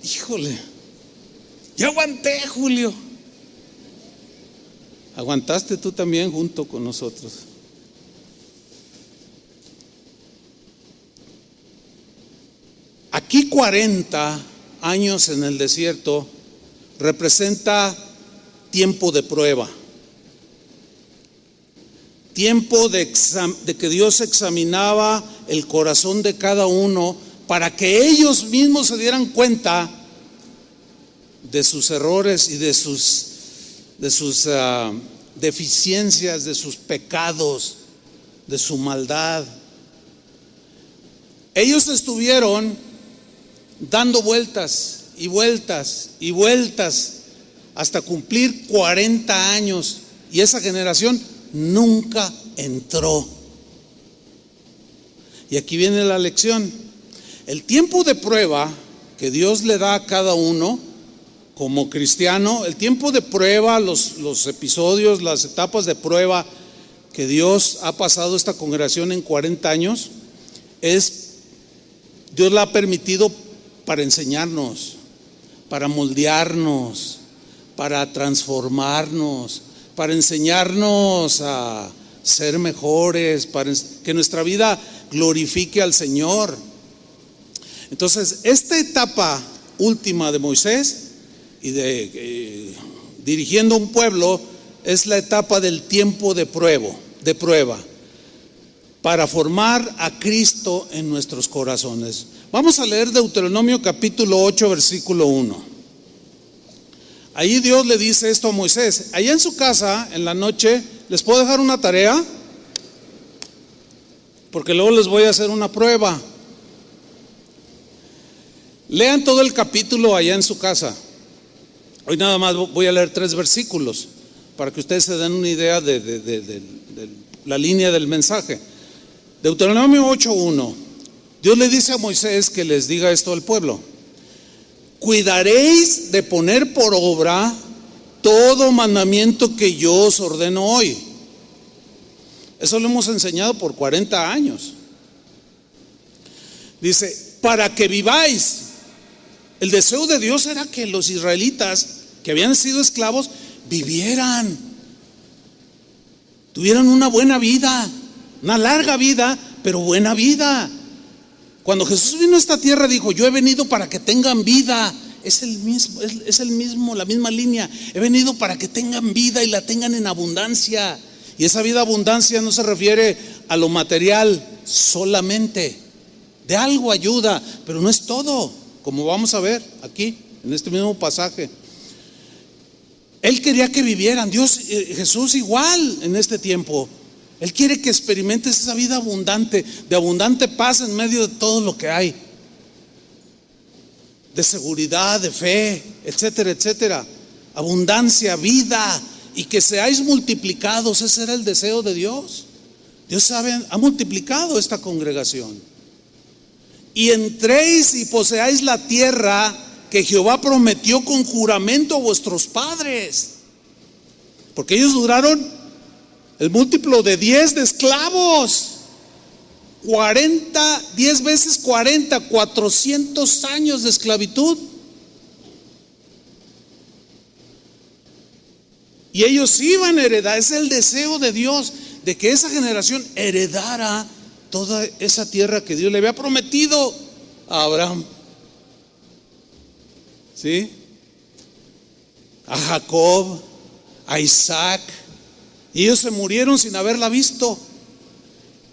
Híjole, ya aguanté, Julio. Aguantaste tú también junto con nosotros. Aquí 40 años en el desierto representa tiempo de prueba, tiempo de que Dios examinaba el corazón de cada uno para que ellos mismos se dieran cuenta de sus errores y de sus deficiencias, de sus pecados, de su maldad. Ellos estuvieron dando vueltas y vueltas y vueltas hasta cumplir 40 años, y esa generación nunca entró. Y aquí viene la lección. El tiempo de prueba que Dios le da a cada uno como cristiano, el tiempo de prueba, los episodios, las etapas de prueba que Dios ha pasado a esta congregación en 40 años, Dios la ha permitido para enseñarnos, para moldearnos, para transformarnos, para enseñarnos a ser mejores, para que nuestra vida glorifique al Señor. Entonces, esta etapa última de Moisés y dirigiendo un pueblo es la etapa del tiempo de prueba para formar a Cristo en nuestros corazones. Vamos a leer Deuteronomio capítulo 8, versículo 1. Ahí Dios le dice esto a Moisés. Allá en su casa, en la noche, ¿les puedo dejar una tarea? Porque luego les voy a hacer una prueba. Lean todo el capítulo allá en su casa. Hoy nada más voy a leer 3 versículos para que ustedes se den una idea de la línea del mensaje. Deuteronomio 8:1. Dios le dice a Moisés que les diga esto al pueblo: cuidaréis de poner por obra todo mandamiento que yo os ordeno hoy. Eso lo hemos enseñado por 40 años. Dice, para que viváis. El deseo de Dios era que los israelitas que habían sido esclavos vivieran, tuvieran una buena vida, una larga vida, pero buena vida. Cuando Jesús vino a esta tierra dijo: yo he venido para que tengan vida. Es el mismo, la misma línea. He venido para que tengan vida y la tengan en abundancia. Y esa vida abundancia no se refiere a lo material solamente. De algo ayuda, pero no es todo, como vamos a ver aquí en este mismo pasaje. Él quería que vivieran. Jesús igual en este tiempo. Él quiere que experimentes esa vida abundante, de abundante paz en medio de todo lo que hay, de seguridad, de fe, etcétera, etcétera. Abundancia, vida, y que seáis multiplicados. Ese era el deseo de Dios. Dios ha multiplicado esta congregación. Y entréis y poseáis la tierra que Jehová prometió con juramento a vuestros padres. Porque ellos duraron el múltiplo de 10 de esclavos. 10 veces 40, 400 años de esclavitud. Y ellos iban a heredar. Es el deseo de Dios, de que esa generación heredara toda esa tierra que Dios le había prometido a Abraham, ¿sí? A Jacob, a Isaac. Y ellos se murieron sin haberla visto.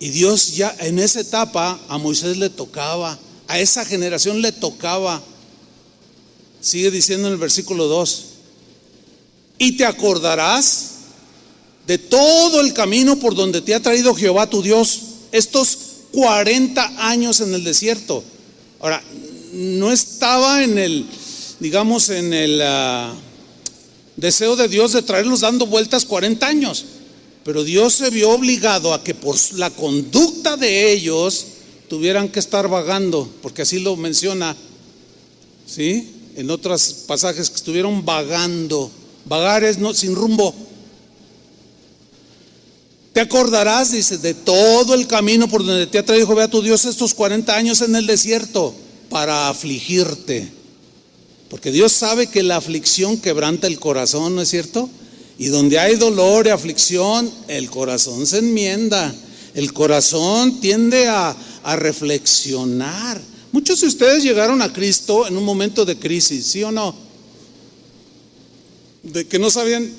Y Dios ya en esa etapa a Moisés le tocaba, a esa generación le tocaba. Sigue diciendo en el versículo 2: y te acordarás de todo el camino por donde te ha traído Jehová tu Dios estos 40 años en el desierto. Ahora, no estaba en el, digamos, en el deseo de Dios de traerlos dando vueltas 40 años. Pero Dios se vio obligado a que por la conducta de ellos tuvieran que estar vagando, porque así lo menciona, ¿sí? En otros pasajes, que estuvieron vagando. Vagar es sin rumbo. Te acordarás, dice, de todo el camino por donde te ha traído Jehová tu Dios estos 40 años en el desierto, para afligirte. Porque Dios sabe que la aflicción quebranta el corazón, ¿no es cierto? Y donde hay dolor y aflicción, el corazón se enmienda. El corazón tiende a reflexionar. Muchos de ustedes llegaron a Cristo en un momento de crisis, ¿sí o no? De que no sabían,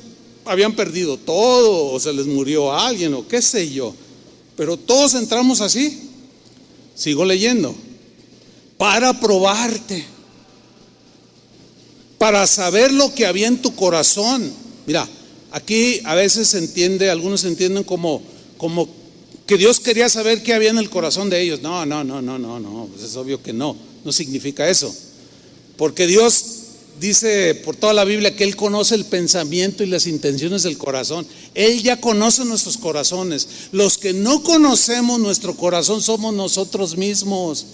habían perdido todo, o se les murió a alguien, o qué sé yo. Pero todos entramos así. Sigo leyendo. Para probarte, para saber lo que había en tu corazón. Mira, aquí a veces se entiende, algunos entienden como que Dios quería saber qué había en el corazón de ellos. No, pues es obvio que no significa eso. Porque Dios dice por toda la Biblia que Él conoce el pensamiento y las intenciones del corazón. Él ya conoce nuestros corazones. Los que no conocemos nuestro corazón somos nosotros mismos.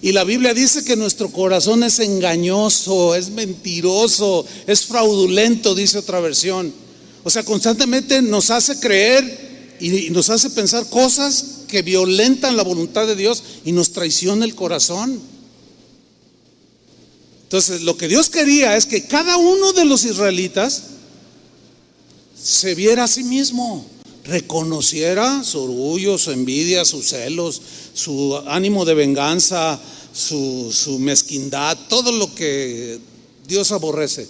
Y la Biblia dice que nuestro corazón es engañoso, es mentiroso, es fraudulento, dice otra versión. O sea, constantemente nos hace creer y nos hace pensar cosas que violentan la voluntad de Dios y nos traiciona el corazón. Entonces, lo que Dios quería es que cada uno de los israelitas se viera a sí mismo, reconociera su orgullo, su envidia, sus celos, su ánimo de venganza, su mezquindad, todo lo que Dios aborrece.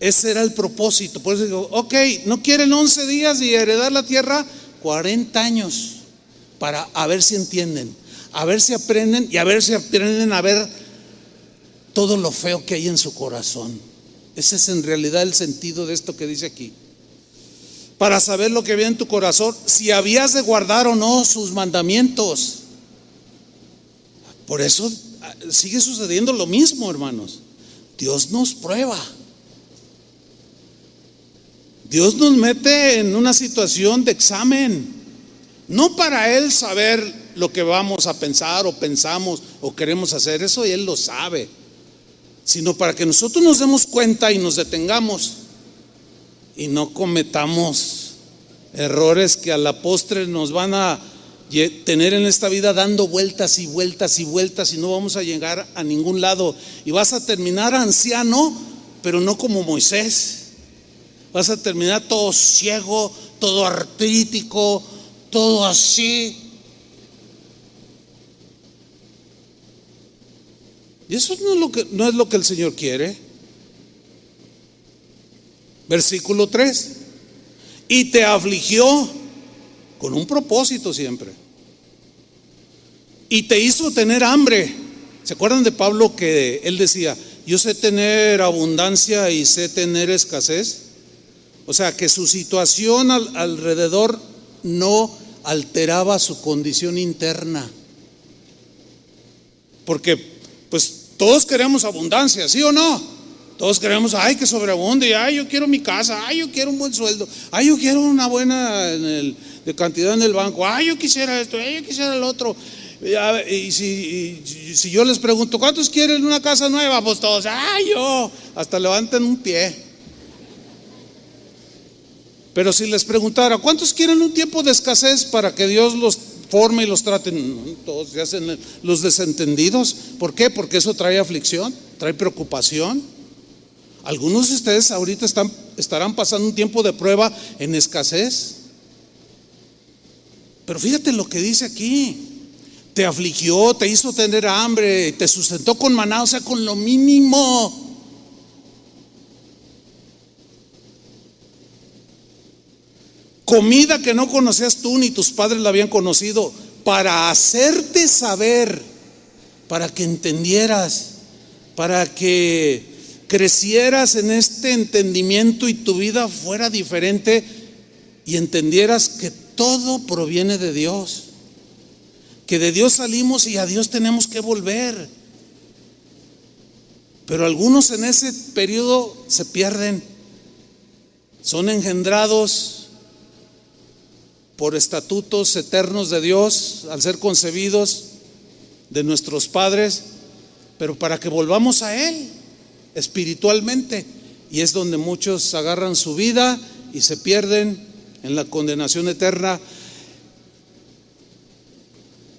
Ese era el propósito. Por eso digo, ok, no quieren 11 días y heredar la tierra, 40 años, para a ver si entienden, a ver si aprenden y a ver si aprenden a ver todo lo feo que hay en su corazón. Ese es en realidad el sentido de esto que dice aquí. Para saber lo que había en tu corazón, si habías de guardar o no sus mandamientos. Por eso sigue sucediendo lo mismo, hermanos. Dios nos prueba. Dios nos mete en una situación de examen. No para Él saber lo que vamos a pensar o pensamos o queremos hacer, eso Él lo sabe. Sino para que nosotros nos demos cuenta y nos detengamos y no cometamos errores que a la postre nos van a tener en esta vida dando vueltas y vueltas y vueltas y no vamos a llegar a ningún lado. Y vas a terminar anciano, pero no como Moisés. Vas a terminar todo ciego, todo artrítico, todo así. Y eso no es lo que el Señor quiere. Versículo 3. Y te afligió con un propósito siempre. Y te hizo tener hambre. ¿Se acuerdan de Pablo que él decía, yo sé tener abundancia y sé tener escasez? O sea, que su situación alrededor no alteraba su condición interna. Porque pues todos queremos abundancia, ¿sí o no? Todos queremos, ay, que sobreabunde, ay, yo quiero mi casa, ay, yo quiero un buen sueldo, ay, yo quiero una buena de cantidad en el banco, ay, yo quisiera esto, ay, yo quisiera el otro. Y si yo les pregunto, ¿cuántos quieren una casa nueva? Pues todos, ay, yo, hasta levanten un pie. Pero si les preguntara, ¿cuántos quieren un tiempo de escasez para que Dios los forme y los traten? Todos se hacen los desentendidos. ¿Por qué? Porque eso trae aflicción, trae preocupación. Algunos de ustedes ahorita estarán pasando un tiempo de prueba en escasez. Pero fíjate lo que dice aquí. Te afligió, te hizo tener hambre, te sustentó con maná, o sea, con lo mínimo. Comida que no conocías tú ni tus padres la habían conocido, para hacerte saber, para que entendieras, para que crecieras en este entendimiento y tu vida fuera diferente y entendieras que todo proviene de Dios. que de Dios salimos y a Dios tenemos que volver. Pero algunos en ese periodo se pierden, son engendrados por estatutos eternos de Dios al ser concebidos de nuestros padres, pero para que volvamos a Él espiritualmente, y es donde muchos agarran su vida y se pierden en la condenación eterna.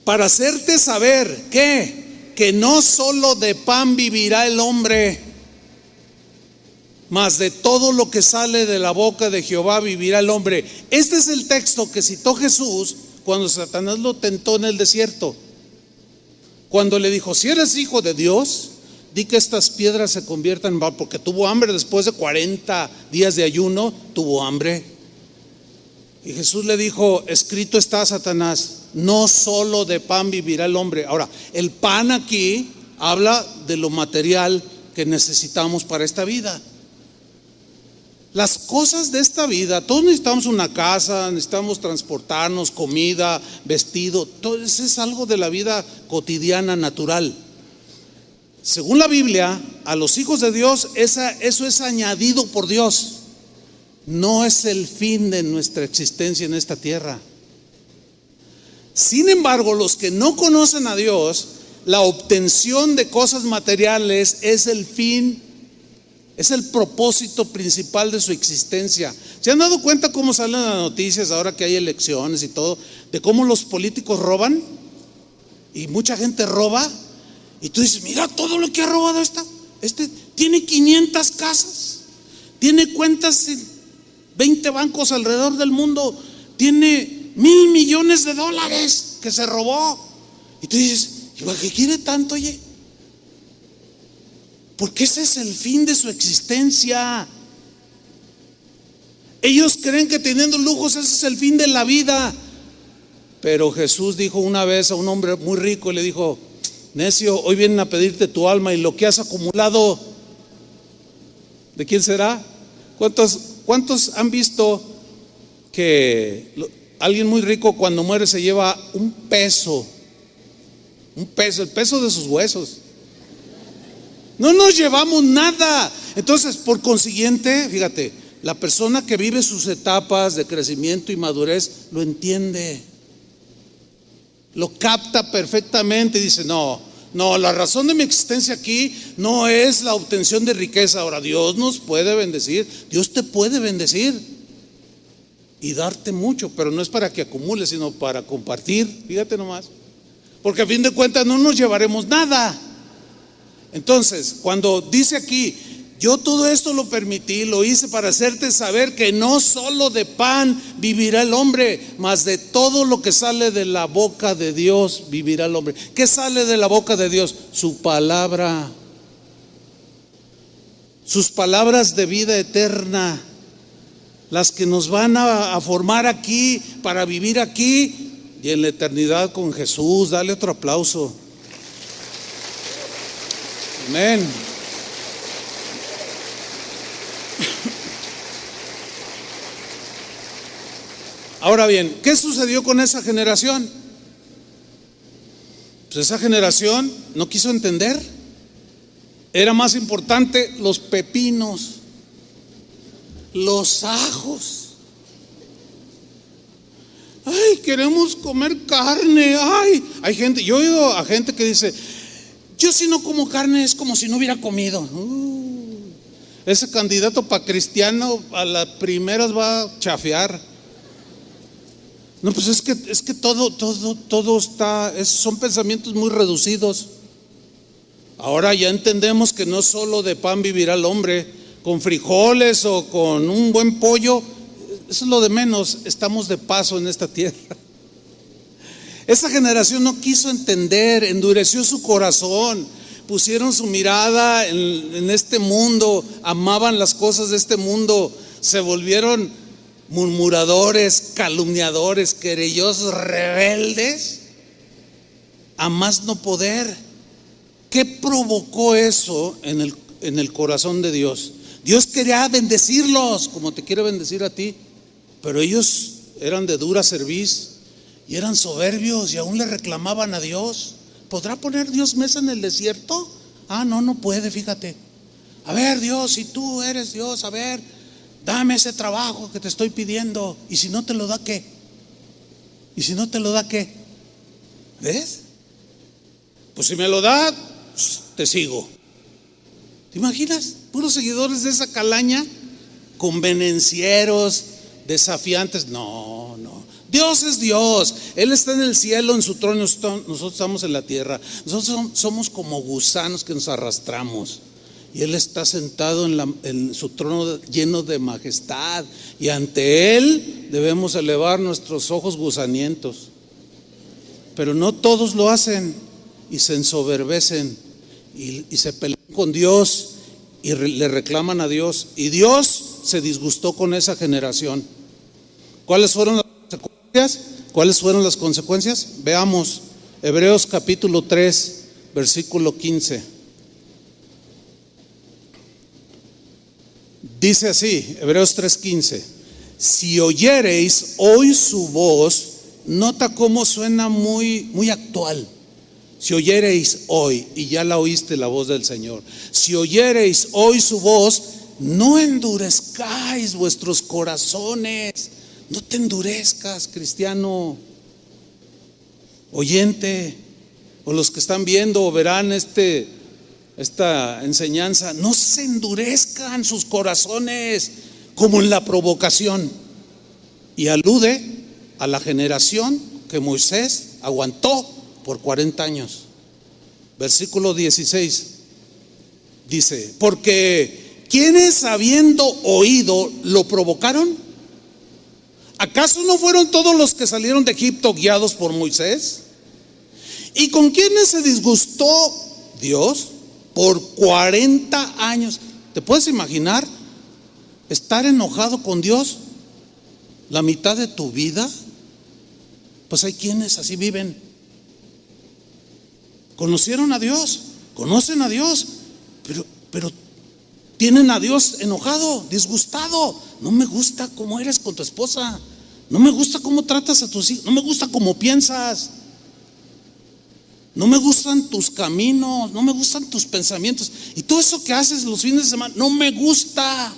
Para hacerte saber que no solo de pan vivirá el hombre, mas de todo lo que sale de la boca de Jehová vivirá el hombre. Este es el texto que citó Jesús cuando Satanás lo tentó en el desierto, cuando le dijo: si eres hijo de Dios, di que estas piedras se conviertan en pan, porque tuvo hambre después de 40 días de ayuno, tuvo hambre. Y Jesús le dijo: escrito está, Satanás, no solo de pan vivirá el hombre. Ahora, el pan aquí habla de lo material que necesitamos para esta vida. Las cosas de esta vida, todos necesitamos una casa, necesitamos transportarnos, comida, vestido, todo eso es algo de la vida cotidiana, natural. Según la Biblia, a los hijos de Dios eso es añadido por Dios. No es el fin de nuestra existencia en esta tierra. Sin embargo, los que no conocen a Dios, la obtención de cosas materiales es el fin, es el propósito principal de su existencia. ¿Se han dado cuenta cómo salen las noticias ahora que hay elecciones y todo? De cómo los políticos roban, y mucha gente roba, y tú dices: mira todo lo que ha robado este tiene 500 casas, tiene cuentas en 20 bancos alrededor del mundo, tiene $1,000 millones que se robó. Y tú dices: ¿y para qué quiere tanto, oye? Porque ese es el fin de su existencia. Ellos creen que teniendo lujos ese es el fin de la vida. Pero Jesús dijo una vez a un hombre muy rico, y le dijo: necio, hoy vienen a pedirte tu alma, y lo que has acumulado, ¿de quién será? ¿Cuántos han visto que alguien muy rico cuando muere se lleva un peso, el peso de sus huesos? No nos llevamos nada. Entonces, por consiguiente, fíjate, la persona que vive sus etapas de crecimiento y madurez lo entiende, lo capta perfectamente y dice: no, la razón de mi existencia aquí no es la obtención de riqueza. Ahora, Dios nos puede bendecir, Dios te puede bendecir y darte mucho, pero no es para que acumules, sino para compartir. Fíjate nomás, porque a fin de cuentas no nos llevaremos nada. Entonces, cuando dice aquí: yo todo esto lo permití, lo hice para hacerte saber que no solo de pan vivirá el hombre, mas de todo lo que sale de la boca de Dios vivirá el hombre. ¿Qué sale de la boca de Dios? Su palabra, sus palabras de vida eterna, las que nos van a formar aquí para vivir aquí y en la eternidad con Jesús. Dale otro aplauso. Amén. Ahora bien, ¿qué sucedió con esa generación? Pues esa generación no quiso entender. Era más importante los pepinos, los ajos. Ay, queremos comer carne. Ay, hay gente, yo he oído a gente que dice: yo si no como carne es como si no hubiera comido. Ese candidato para cristiano a las primeras va a chafear. No, pues es que todo está, son pensamientos muy reducidos. Ahora ya entendemos que no solo de pan vivirá el hombre, con frijoles o con un buen pollo, eso es lo de menos. Estamos de paso en esta tierra. Esa generación no quiso entender, endureció su corazón, pusieron su mirada en este mundo, amaban las cosas de este mundo, se volvieron murmuradores, calumniadores, querellosos, rebeldes, a más no poder. ¿Qué provocó eso en el corazón de Dios? Dios quería bendecirlos como te quiere bendecir a ti, pero ellos eran de dura cerviz y eran soberbios y aún le reclamaban a Dios. ¿Podrá poner Dios mesa en el desierto? No, no puede, fíjate. A ver, Dios, si tú eres Dios, a ver, dame ese trabajo que te estoy pidiendo. Y si no te lo da, ¿qué? ¿Y si no te lo da, qué? ¿Ves? Pues si me lo da, pues, te sigo. ¿Te imaginas? Puros seguidores de esa calaña, convenencieros, desafiantes. No, no. Dios es Dios. Él está en el cielo, en su trono. Nosotros estamos en la tierra. Nosotros somos como gusanos que nos arrastramos. Y Él está sentado en su trono lleno de majestad. Y ante Él debemos elevar nuestros ojos gusanientos. Pero no todos lo hacen y se ensoberbecen y se pelean con Dios y le reclaman a Dios. Y Dios se disgustó con esa generación. ¿Cuáles fueron las consecuencias? ¿Cuáles fueron las consecuencias? Veamos Hebreos capítulo 3, versículo 15. Dice así, Hebreos 3:15: si oyereis hoy su voz. Nota cómo suena muy actual. Si oyereis hoy, y ya la oíste la voz del Señor. Si oyereis hoy su voz, no endurezcáis vuestros corazones. No te endurezcas, cristiano, oyente, o los que están viendo o verán esta enseñanza. No se endurezcan sus corazones como en la provocación. Y alude a la generación que Moisés aguantó por 40 años. Versículo 16 dice: porque ¿quiénes habiendo oído lo provocaron? ¿Acaso no fueron todos los que salieron de Egipto guiados por Moisés? ¿Y con quiénes se disgustó Dios? Por 40 años. ¿Te puedes imaginar estar enojado con Dios la mitad de tu vida? Pues hay quienes así viven. Conocieron a Dios, conocen a Dios, pero tienen a Dios enojado, disgustado. No me gusta cómo eres con tu esposa, no me gusta cómo tratas a tus hijos, no me gusta cómo piensas, no me gustan tus caminos, no me gustan tus pensamientos, y todo eso que haces los fines de semana no me gusta.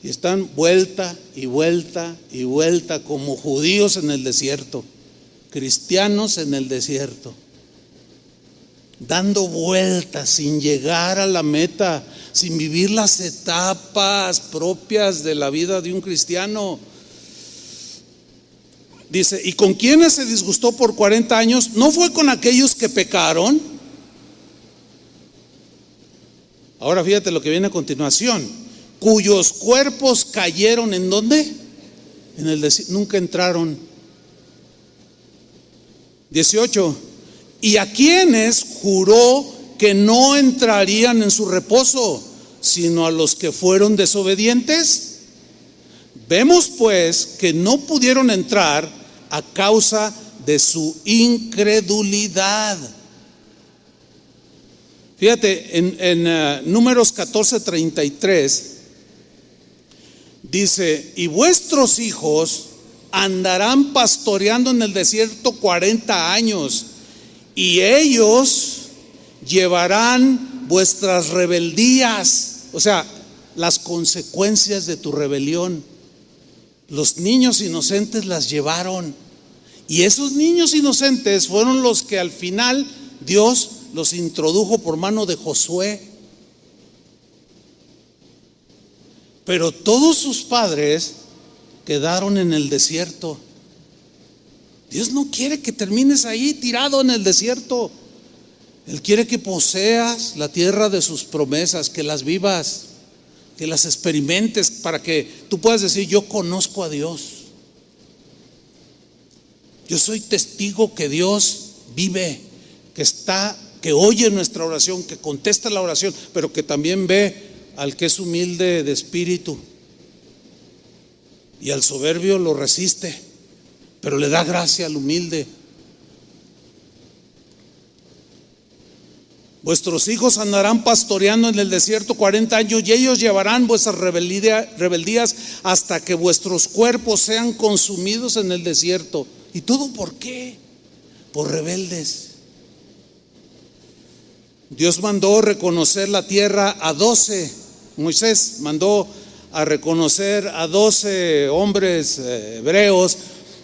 Y están vuelta y vuelta y vuelta como judíos en el desierto, cristianos en el desierto, dando vueltas sin llegar a la meta, sin vivir las etapas propias de la vida de un cristiano. Dice: ¿y con quiénes se disgustó por 40 años? ¿No fue con aquellos que pecaron? Ahora fíjate lo que viene a continuación: cuyos cuerpos cayeron ¿en dónde? En el desierto, nunca entraron. 18: y a quienes juró que no entrarían en su reposo, sino a los que fueron desobedientes. Vemos pues que no pudieron entrar a causa de su incredulidad. Fíjate, en Números 14:33 dice: y vuestros hijos andarán pastoreando en el desierto 40 años, y ellos llevarán vuestras rebeldías, o sea, las consecuencias de tu rebelión. Los niños inocentes las llevaron, y esos niños inocentes fueron los que al final Dios los introdujo por mano de Josué. Pero todos sus padres quedaron en el desierto. Dios no quiere que termines ahí tirado en el desierto. Él quiere que poseas la tierra de sus promesas, que las vivas, que las experimentes, para que tú puedas decir: yo conozco a Dios, yo soy testigo que Dios vive, que oye nuestra oración, que contesta la oración, pero que también ve al que es humilde de espíritu, y al soberbio lo resiste, pero le da gracia al humilde. Vuestros hijos andarán pastoreando en el desierto 40 años y ellos llevarán vuestras rebeldías hasta que vuestros cuerpos sean consumidos en el desierto. ¿Y todo por qué? Por rebeldes. Dios mandó reconocer la tierra a 12. Moisés mandó a reconocer a 12 hombres hebreos,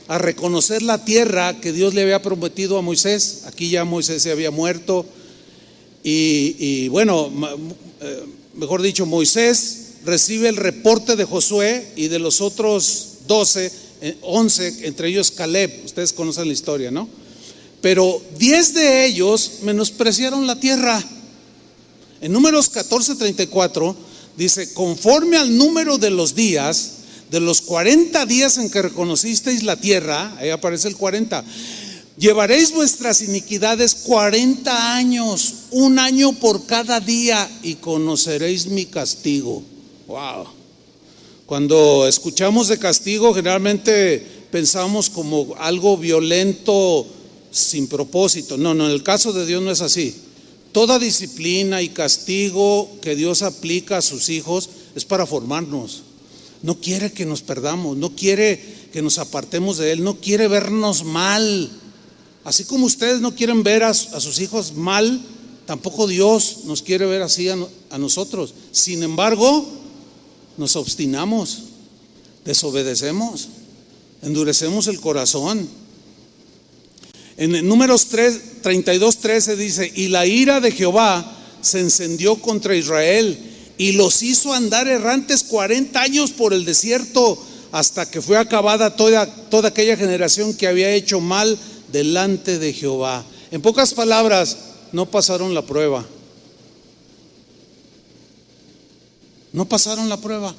a reconocer la tierra que Dios le había prometido a Moisés. Aquí ya Moisés se había muerto. Y bueno, mejor dicho, Moisés recibe el reporte de Josué y de los otros 11, entre ellos Caleb. Ustedes conocen la historia, ¿no? Pero 10 de ellos menospreciaron la tierra. En Números 14:34 dice: conforme al número de los días, de los 40 días en que reconocisteis la tierra, ahí aparece el 40, llevaréis vuestras iniquidades 40 años, un año por cada día, y conoceréis mi castigo. Wow. Cuando escuchamos de castigo, generalmente pensamos como algo violento, sin propósito. No, en el caso de Dios no es así. Toda disciplina y castigo que Dios aplica a sus hijos es para formarnos. No quiere que nos perdamos, no quiere que nos apartemos de Él, no quiere vernos mal. Así como ustedes no quieren ver a sus hijos mal, tampoco Dios nos quiere ver así a nosotros. Sin embargo, nos obstinamos, desobedecemos, endurecemos el corazón. En Números 32:13 dice: y la ira de Jehová se encendió contra Israel y los hizo andar errantes 40 años por el desierto, hasta que fue acabada toda aquella generación que había hecho mal delante de Jehová. En pocas palabras, no pasaron la prueba. No pasaron la prueba.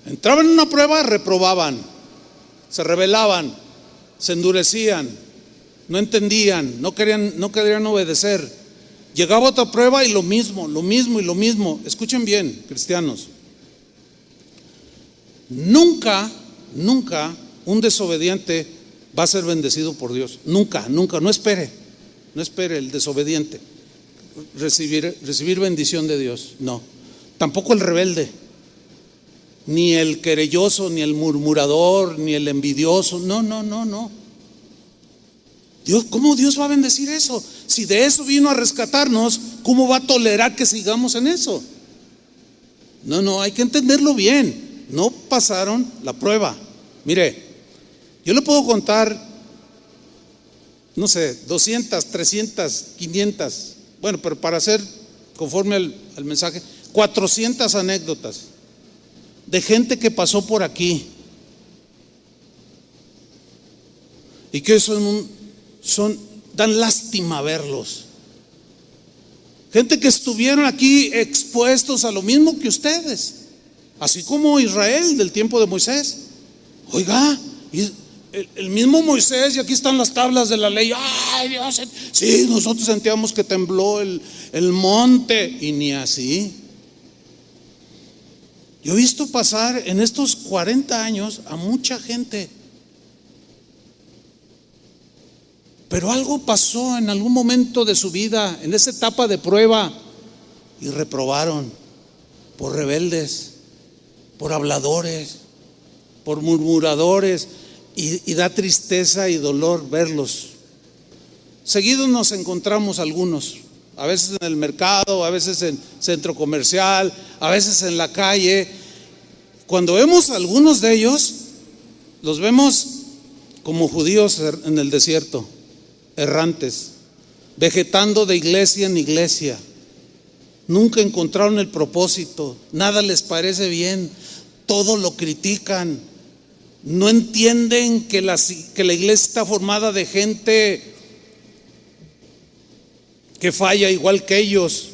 Entraban en una prueba, reprobaban, se rebelaban, se endurecían, no entendían, no querían obedecer. Llegaba otra prueba y lo mismo. Escuchen bien, cristianos. Nunca un desobediente va a ser bendecido por Dios. Nunca. No espere el desobediente recibir bendición de Dios. No. Tampoco el rebelde, ni el querelloso, ni el murmurador, ni el envidioso. No. Dios, ¿cómo Dios va a bendecir eso? Si de eso vino a rescatarnos, ¿cómo va a tolerar que sigamos en eso? No, hay que entenderlo bien. No pasaron la prueba. Mire, yo le puedo contar, no sé, 200, 300, 500, bueno, pero para hacer conforme al mensaje, 400 anécdotas de gente que pasó por aquí y que dan lástima verlos. Gente que estuvieron aquí expuestos a lo mismo que ustedes, así como Israel del tiempo de Moisés. Oiga, el mismo Moisés, y aquí están las tablas de la ley. Ay, Dios, sí, nosotros sentíamos que tembló el monte, y ni así. Yo he visto pasar en estos 40 años a mucha gente, pero algo pasó en algún momento de su vida, en esa etapa de prueba, y reprobaron por rebeldes, por habladores, por murmuradores, y da tristeza y dolor verlos. Seguido nos encontramos algunos, a veces en el mercado, a veces en centro comercial, a veces en la calle. Cuando vemos a algunos de ellos, los vemos como judíos en el desierto, errantes, vegetando de iglesia en iglesia. Nunca encontraron el propósito, nada les parece bien, todo lo critican. No entienden que la iglesia está formada de gente que falla igual que ellos.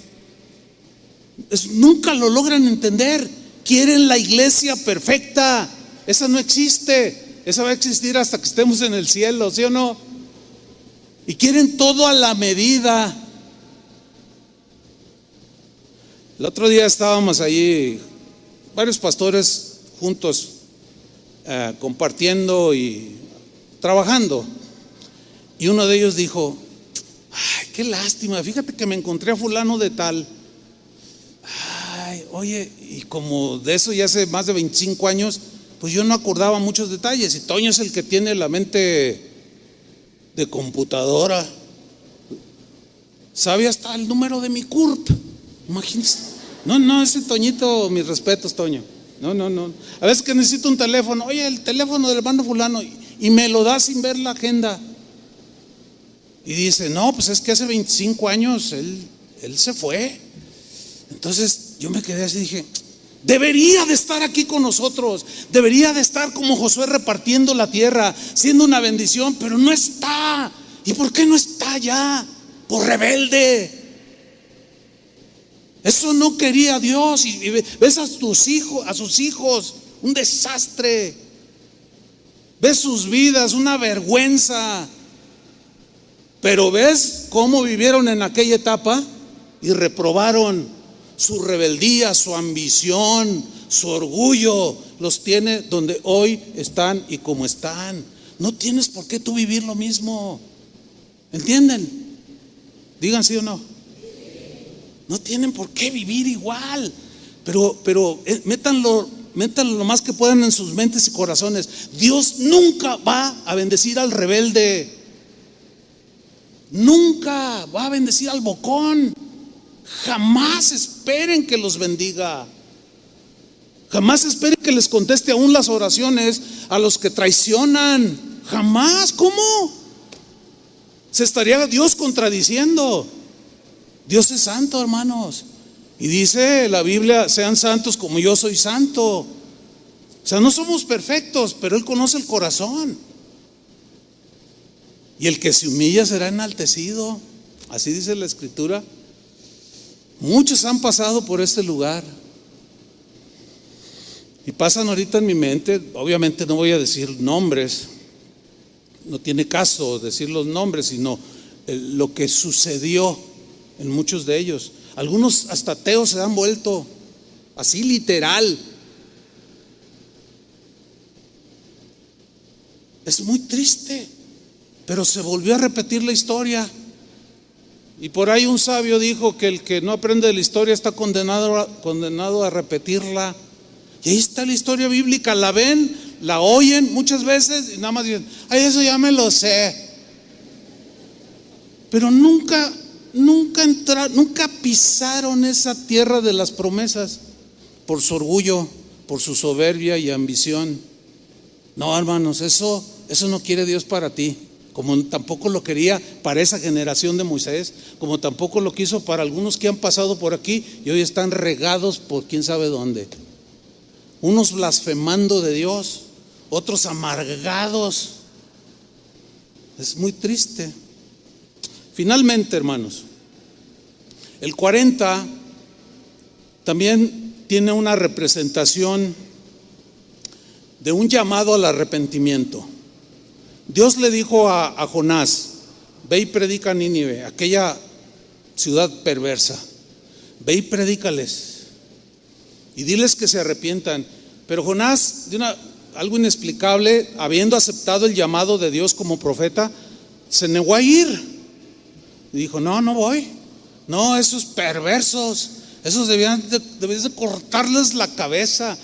Nunca lo logran entender. Quieren la iglesia perfecta. Esa no existe. Esa va a existir hasta que estemos en el cielo, ¿sí o no? Y quieren todo a la medida. El otro día estábamos allí, varios pastores juntos, compartiendo y trabajando, y uno de ellos dijo: ay, qué lástima, fíjate que me encontré a fulano de tal. Ay, oye, y como de eso ya hace más de 25 años, pues yo no acordaba muchos detalles. Y Toño es el que tiene la mente de computadora. Sabe hasta el número de mi CURP. Imagínense. No, ese Toñito, mis respetos, Toño. No. A veces que necesito un teléfono, oye, el teléfono del hermano fulano, y me lo da sin ver la agenda. Y dice, no, pues es que hace 25 años él se fue. Entonces yo me quedé así y dije, debería de estar aquí con nosotros, debería de estar como Josué repartiendo la tierra, siendo una bendición, pero no está. ¿Y por qué no está ya? Por rebelde. Eso no quería Dios. Y ves a sus hijos, un desastre. Ves sus vidas, una vergüenza. Pero ves cómo vivieron en aquella etapa y reprobaron. Su rebeldía, su ambición, su orgullo los tiene donde hoy están y como están. No tienes por qué tú vivir lo mismo. ¿Entienden? Digan sí o no. No tienen por qué vivir igual. Pero métanlo lo más que puedan en sus mentes y corazones. Dios nunca va a bendecir al rebelde. Nunca va a bendecir al bocón. Jamás esperen que los bendiga. Jamás esperen que les conteste aún las oraciones a los que traicionan. Jamás. ¿Cómo? Se estaría Dios contradiciendo. Dios es santo, hermanos. Y dice la Biblia, sean santos como yo soy santo. O sea, no somos perfectos, pero Él conoce el corazón. Y el que se humilla será enaltecido. Así dice la Escritura. Muchos han pasado por este lugar y pasan ahorita en mi mente. Obviamente no voy a decir nombres, no tiene caso decir los nombres, sino lo que sucedió en muchos de ellos. Algunos hasta ateos se han vuelto, así literal. Es muy triste, pero se volvió a repetir la historia. Y por ahí un sabio dijo que el que no aprende de la historia está condenado a repetirla. Y ahí está la historia bíblica, la ven, la oyen muchas veces y nada más dicen, ay, eso ya me lo sé. Pero nunca pisaron esa tierra de las promesas por su orgullo, por su soberbia y ambición. No, hermanos, eso no quiere Dios para ti. Como tampoco lo quería para esa generación de Moisés, como tampoco lo quiso para algunos que han pasado por aquí y hoy están regados por quién sabe dónde. Unos blasfemando de Dios, otros amargados. Es muy triste. Finalmente, hermanos, el 40 también tiene una representación de un llamado al arrepentimiento. Dios le dijo a Jonás, ve y predica a Nínive, aquella ciudad perversa. Ve y predícales y diles que se arrepientan. Pero Jonás, algo inexplicable, habiendo aceptado el llamado de Dios como profeta, se negó a ir. Y dijo, no voy. No, esos perversos, esos debían de cortarles la cabeza.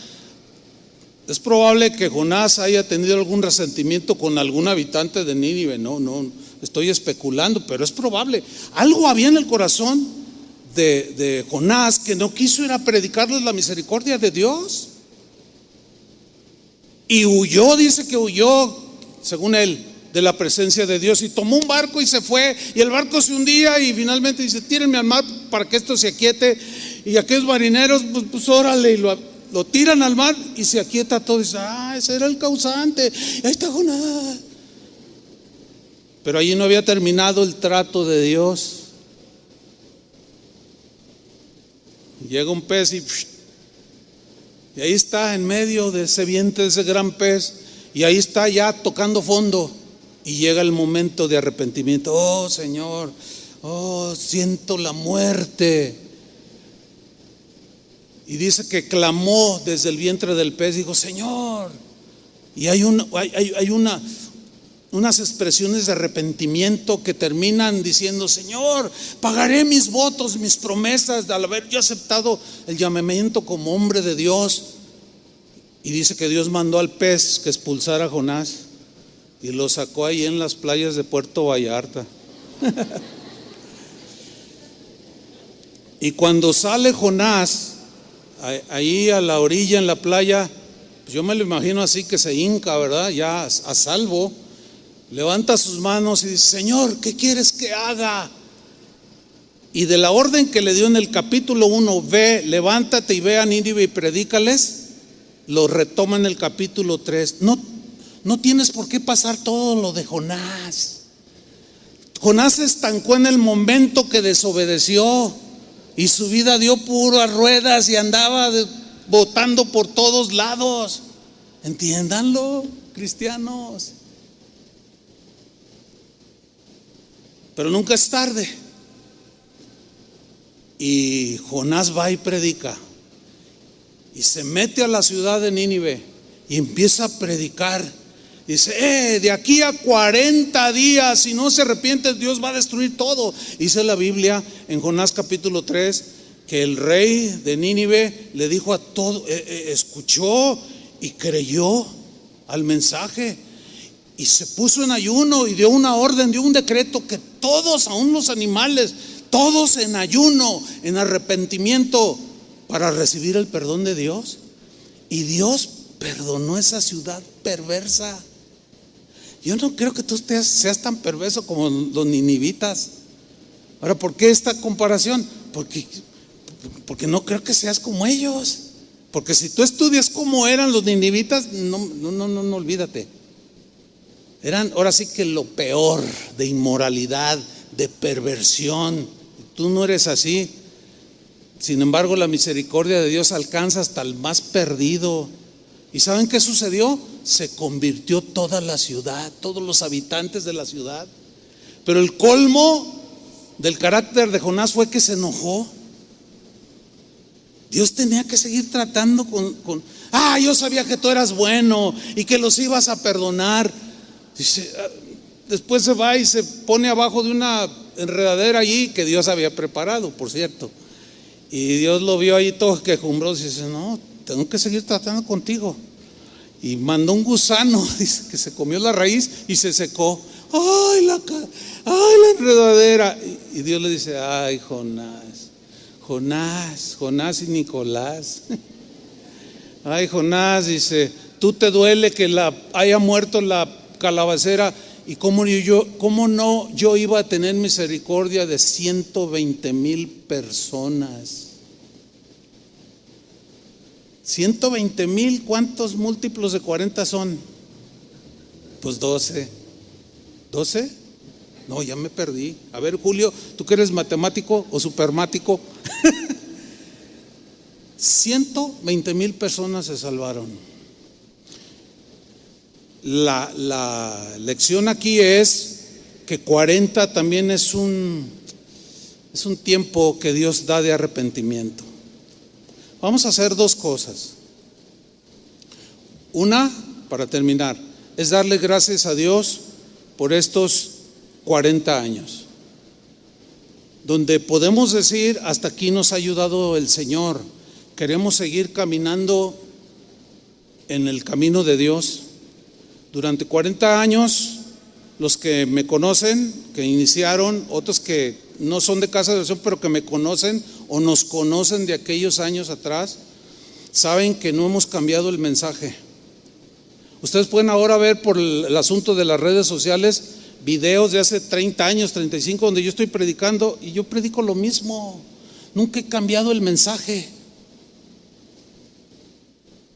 Es probable que Jonás haya tenido algún resentimiento con algún habitante de Nínive. No, estoy especulando, pero es probable. Algo había en el corazón de Jonás que no quiso ir a predicarles la misericordia de Dios. Y huyó, dice que huyó, según él, de la presencia de Dios. Y tomó un barco y se fue. Y el barco se hundía y finalmente dice, tírenme al mar para que esto se aquiete. Y aquellos marineros, pues órale, y lo tiran al mar y se aquieta todo. Y dice, ese era el causante. Ahí está Jonás. Pero allí no había terminado el trato de Dios. Llega un pez y ahí está en medio de ese vientre, de ese gran pez. Y ahí está ya tocando fondo. Y llega el momento de arrepentimiento. Oh Señor, siento la muerte. Y dice que clamó desde el vientre del pez, dijo, Señor. Y hay unas expresiones de arrepentimiento que terminan diciendo: Señor, pagaré mis votos, mis promesas al haber yo aceptado el llamamiento como hombre de Dios. Y dice que Dios mandó al pez que expulsara a Jonás y lo sacó ahí en las playas de Puerto Vallarta. Y cuando sale Jonás ahí a la orilla en la playa, pues yo me lo imagino así, que se hinca, ¿verdad? Ya a salvo, levanta sus manos y dice: Señor, ¿qué quieres que haga? Y de la orden que le dio en el capítulo 1, ve, levántate y ve a Nínive y predícales, lo retoma en el capítulo 3. No tienes por qué pasar todo lo de Jonás. Jonás se estancó en el momento que desobedeció y su vida dio puras ruedas y andaba botando por todos lados. Entiéndanlo, cristianos. Pero nunca es tarde. Y Jonás va y predica y se mete a la ciudad de Nínive y empieza a predicar. Dice: de aquí a 40 días, si no se arrepienten, Dios va a destruir todo. Dice la Biblia en Jonás capítulo 3 que el rey de Nínive le dijo a todo, escuchó y creyó al mensaje y se puso en ayuno y dio una orden, dio un decreto que todos, aún los animales, todos en ayuno, en arrepentimiento, para recibir el perdón de Dios. Y Dios perdonó esa ciudad perversa. Yo no creo que tú seas tan perverso como los ninivitas. Ahora, ¿por qué esta comparación? Porque no creo que seas como ellos. Porque si tú estudias cómo eran los ninivitas, no, olvídate. Eran ahora sí que lo peor de inmoralidad, de perversión. Tú no eres así. Sin embargo, la misericordia de Dios alcanza hasta el más perdido. ¿Y saben qué sucedió? Se convirtió toda la ciudad, todos los habitantes de la ciudad. Pero el colmo del carácter de Jonás fue que se enojó. Dios tenía que seguir tratando con yo sabía que tú eras bueno y que los ibas a perdonar. Dice, después se va y se pone abajo de una enredadera allí que Dios había preparado, por cierto. Y Dios lo vio ahí todo quejumbroso y dice: no, tengo que seguir tratando contigo. Y mandó un gusano, dice, que se comió la raíz y se secó. ¡Ay, la enredadera! Y Dios le dice: ay, Jonás y Nicolás. Ay, Jonás, dice, tú te duele que haya muerto la calabacera. ¿Y cómo no yo iba a tener misericordia de 120,000 personas? 120,000, ¿cuántos múltiplos de 40 son? Pues 12. ¿12? No, ya me perdí. A ver, Julio, tú que eres matemático o supermático. 120,000 personas se salvaron. La lección aquí es que 40 también es un tiempo que Dios da de arrepentimiento. Vamos a hacer dos cosas. Una, para terminar, es darle gracias a Dios por estos 40 años, donde podemos decir: hasta aquí nos ha ayudado el Señor. Queremos seguir caminando en el camino de Dios. Durante 40 años, los que me conocen, que iniciaron, otros que no son de casa de oración, pero que me conocen o nos conocen de aquellos años atrás, saben que no hemos cambiado el mensaje. Ustedes pueden ahora ver por el asunto de las redes sociales videos de hace 30 años, 35, donde yo estoy predicando y yo predico lo mismo. Nunca he cambiado el mensaje.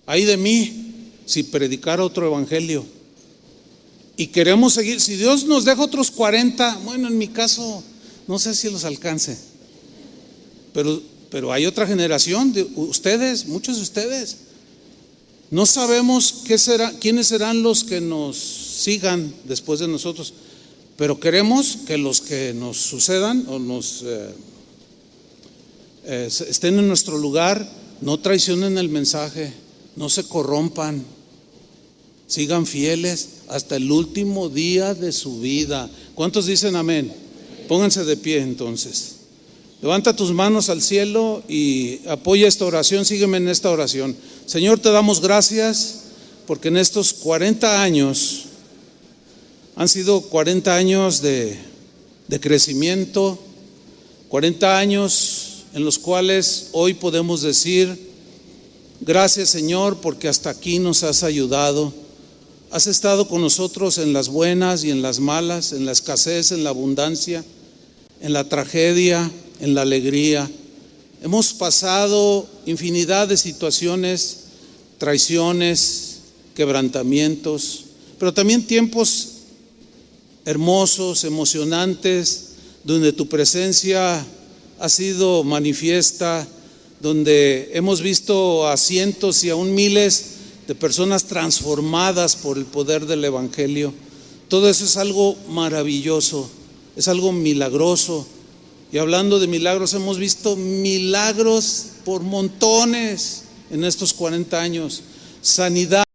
Ay de mí si predicara otro evangelio. Y queremos seguir. Si Dios nos deja otros 40, bueno, en mi caso no sé si los alcance, pero hay otra generación de ustedes, muchos de ustedes. No sabemos quiénes serán los que nos sigan después de nosotros, pero queremos que los que nos sucedan o estén en nuestro lugar no traicionen el mensaje, no se corrompan, sigan fieles. hasta el último día de su vida. ¿Cuántos dicen amén? Pónganse de pie entonces. Levanta tus manos al cielo y apoya esta oración, sígueme en esta oración. Señor, te damos gracias porque en estos 40 años han sido 40 años de crecimiento, 40 años en los cuales hoy podemos decir, gracias Señor, porque hasta aquí nos has ayudado. Has estado con nosotros en las buenas y en las malas, en la escasez, en la abundancia, en la tragedia, en la alegría. Hemos pasado infinidad de situaciones, traiciones, quebrantamientos, pero también tiempos hermosos, emocionantes, donde tu presencia ha sido manifiesta, donde hemos visto a cientos y aún miles de personas transformadas por el poder del Evangelio. Todo eso es algo maravilloso, es algo milagroso. Y hablando de milagros, hemos visto milagros por montones en estos 40 años. Sanidad.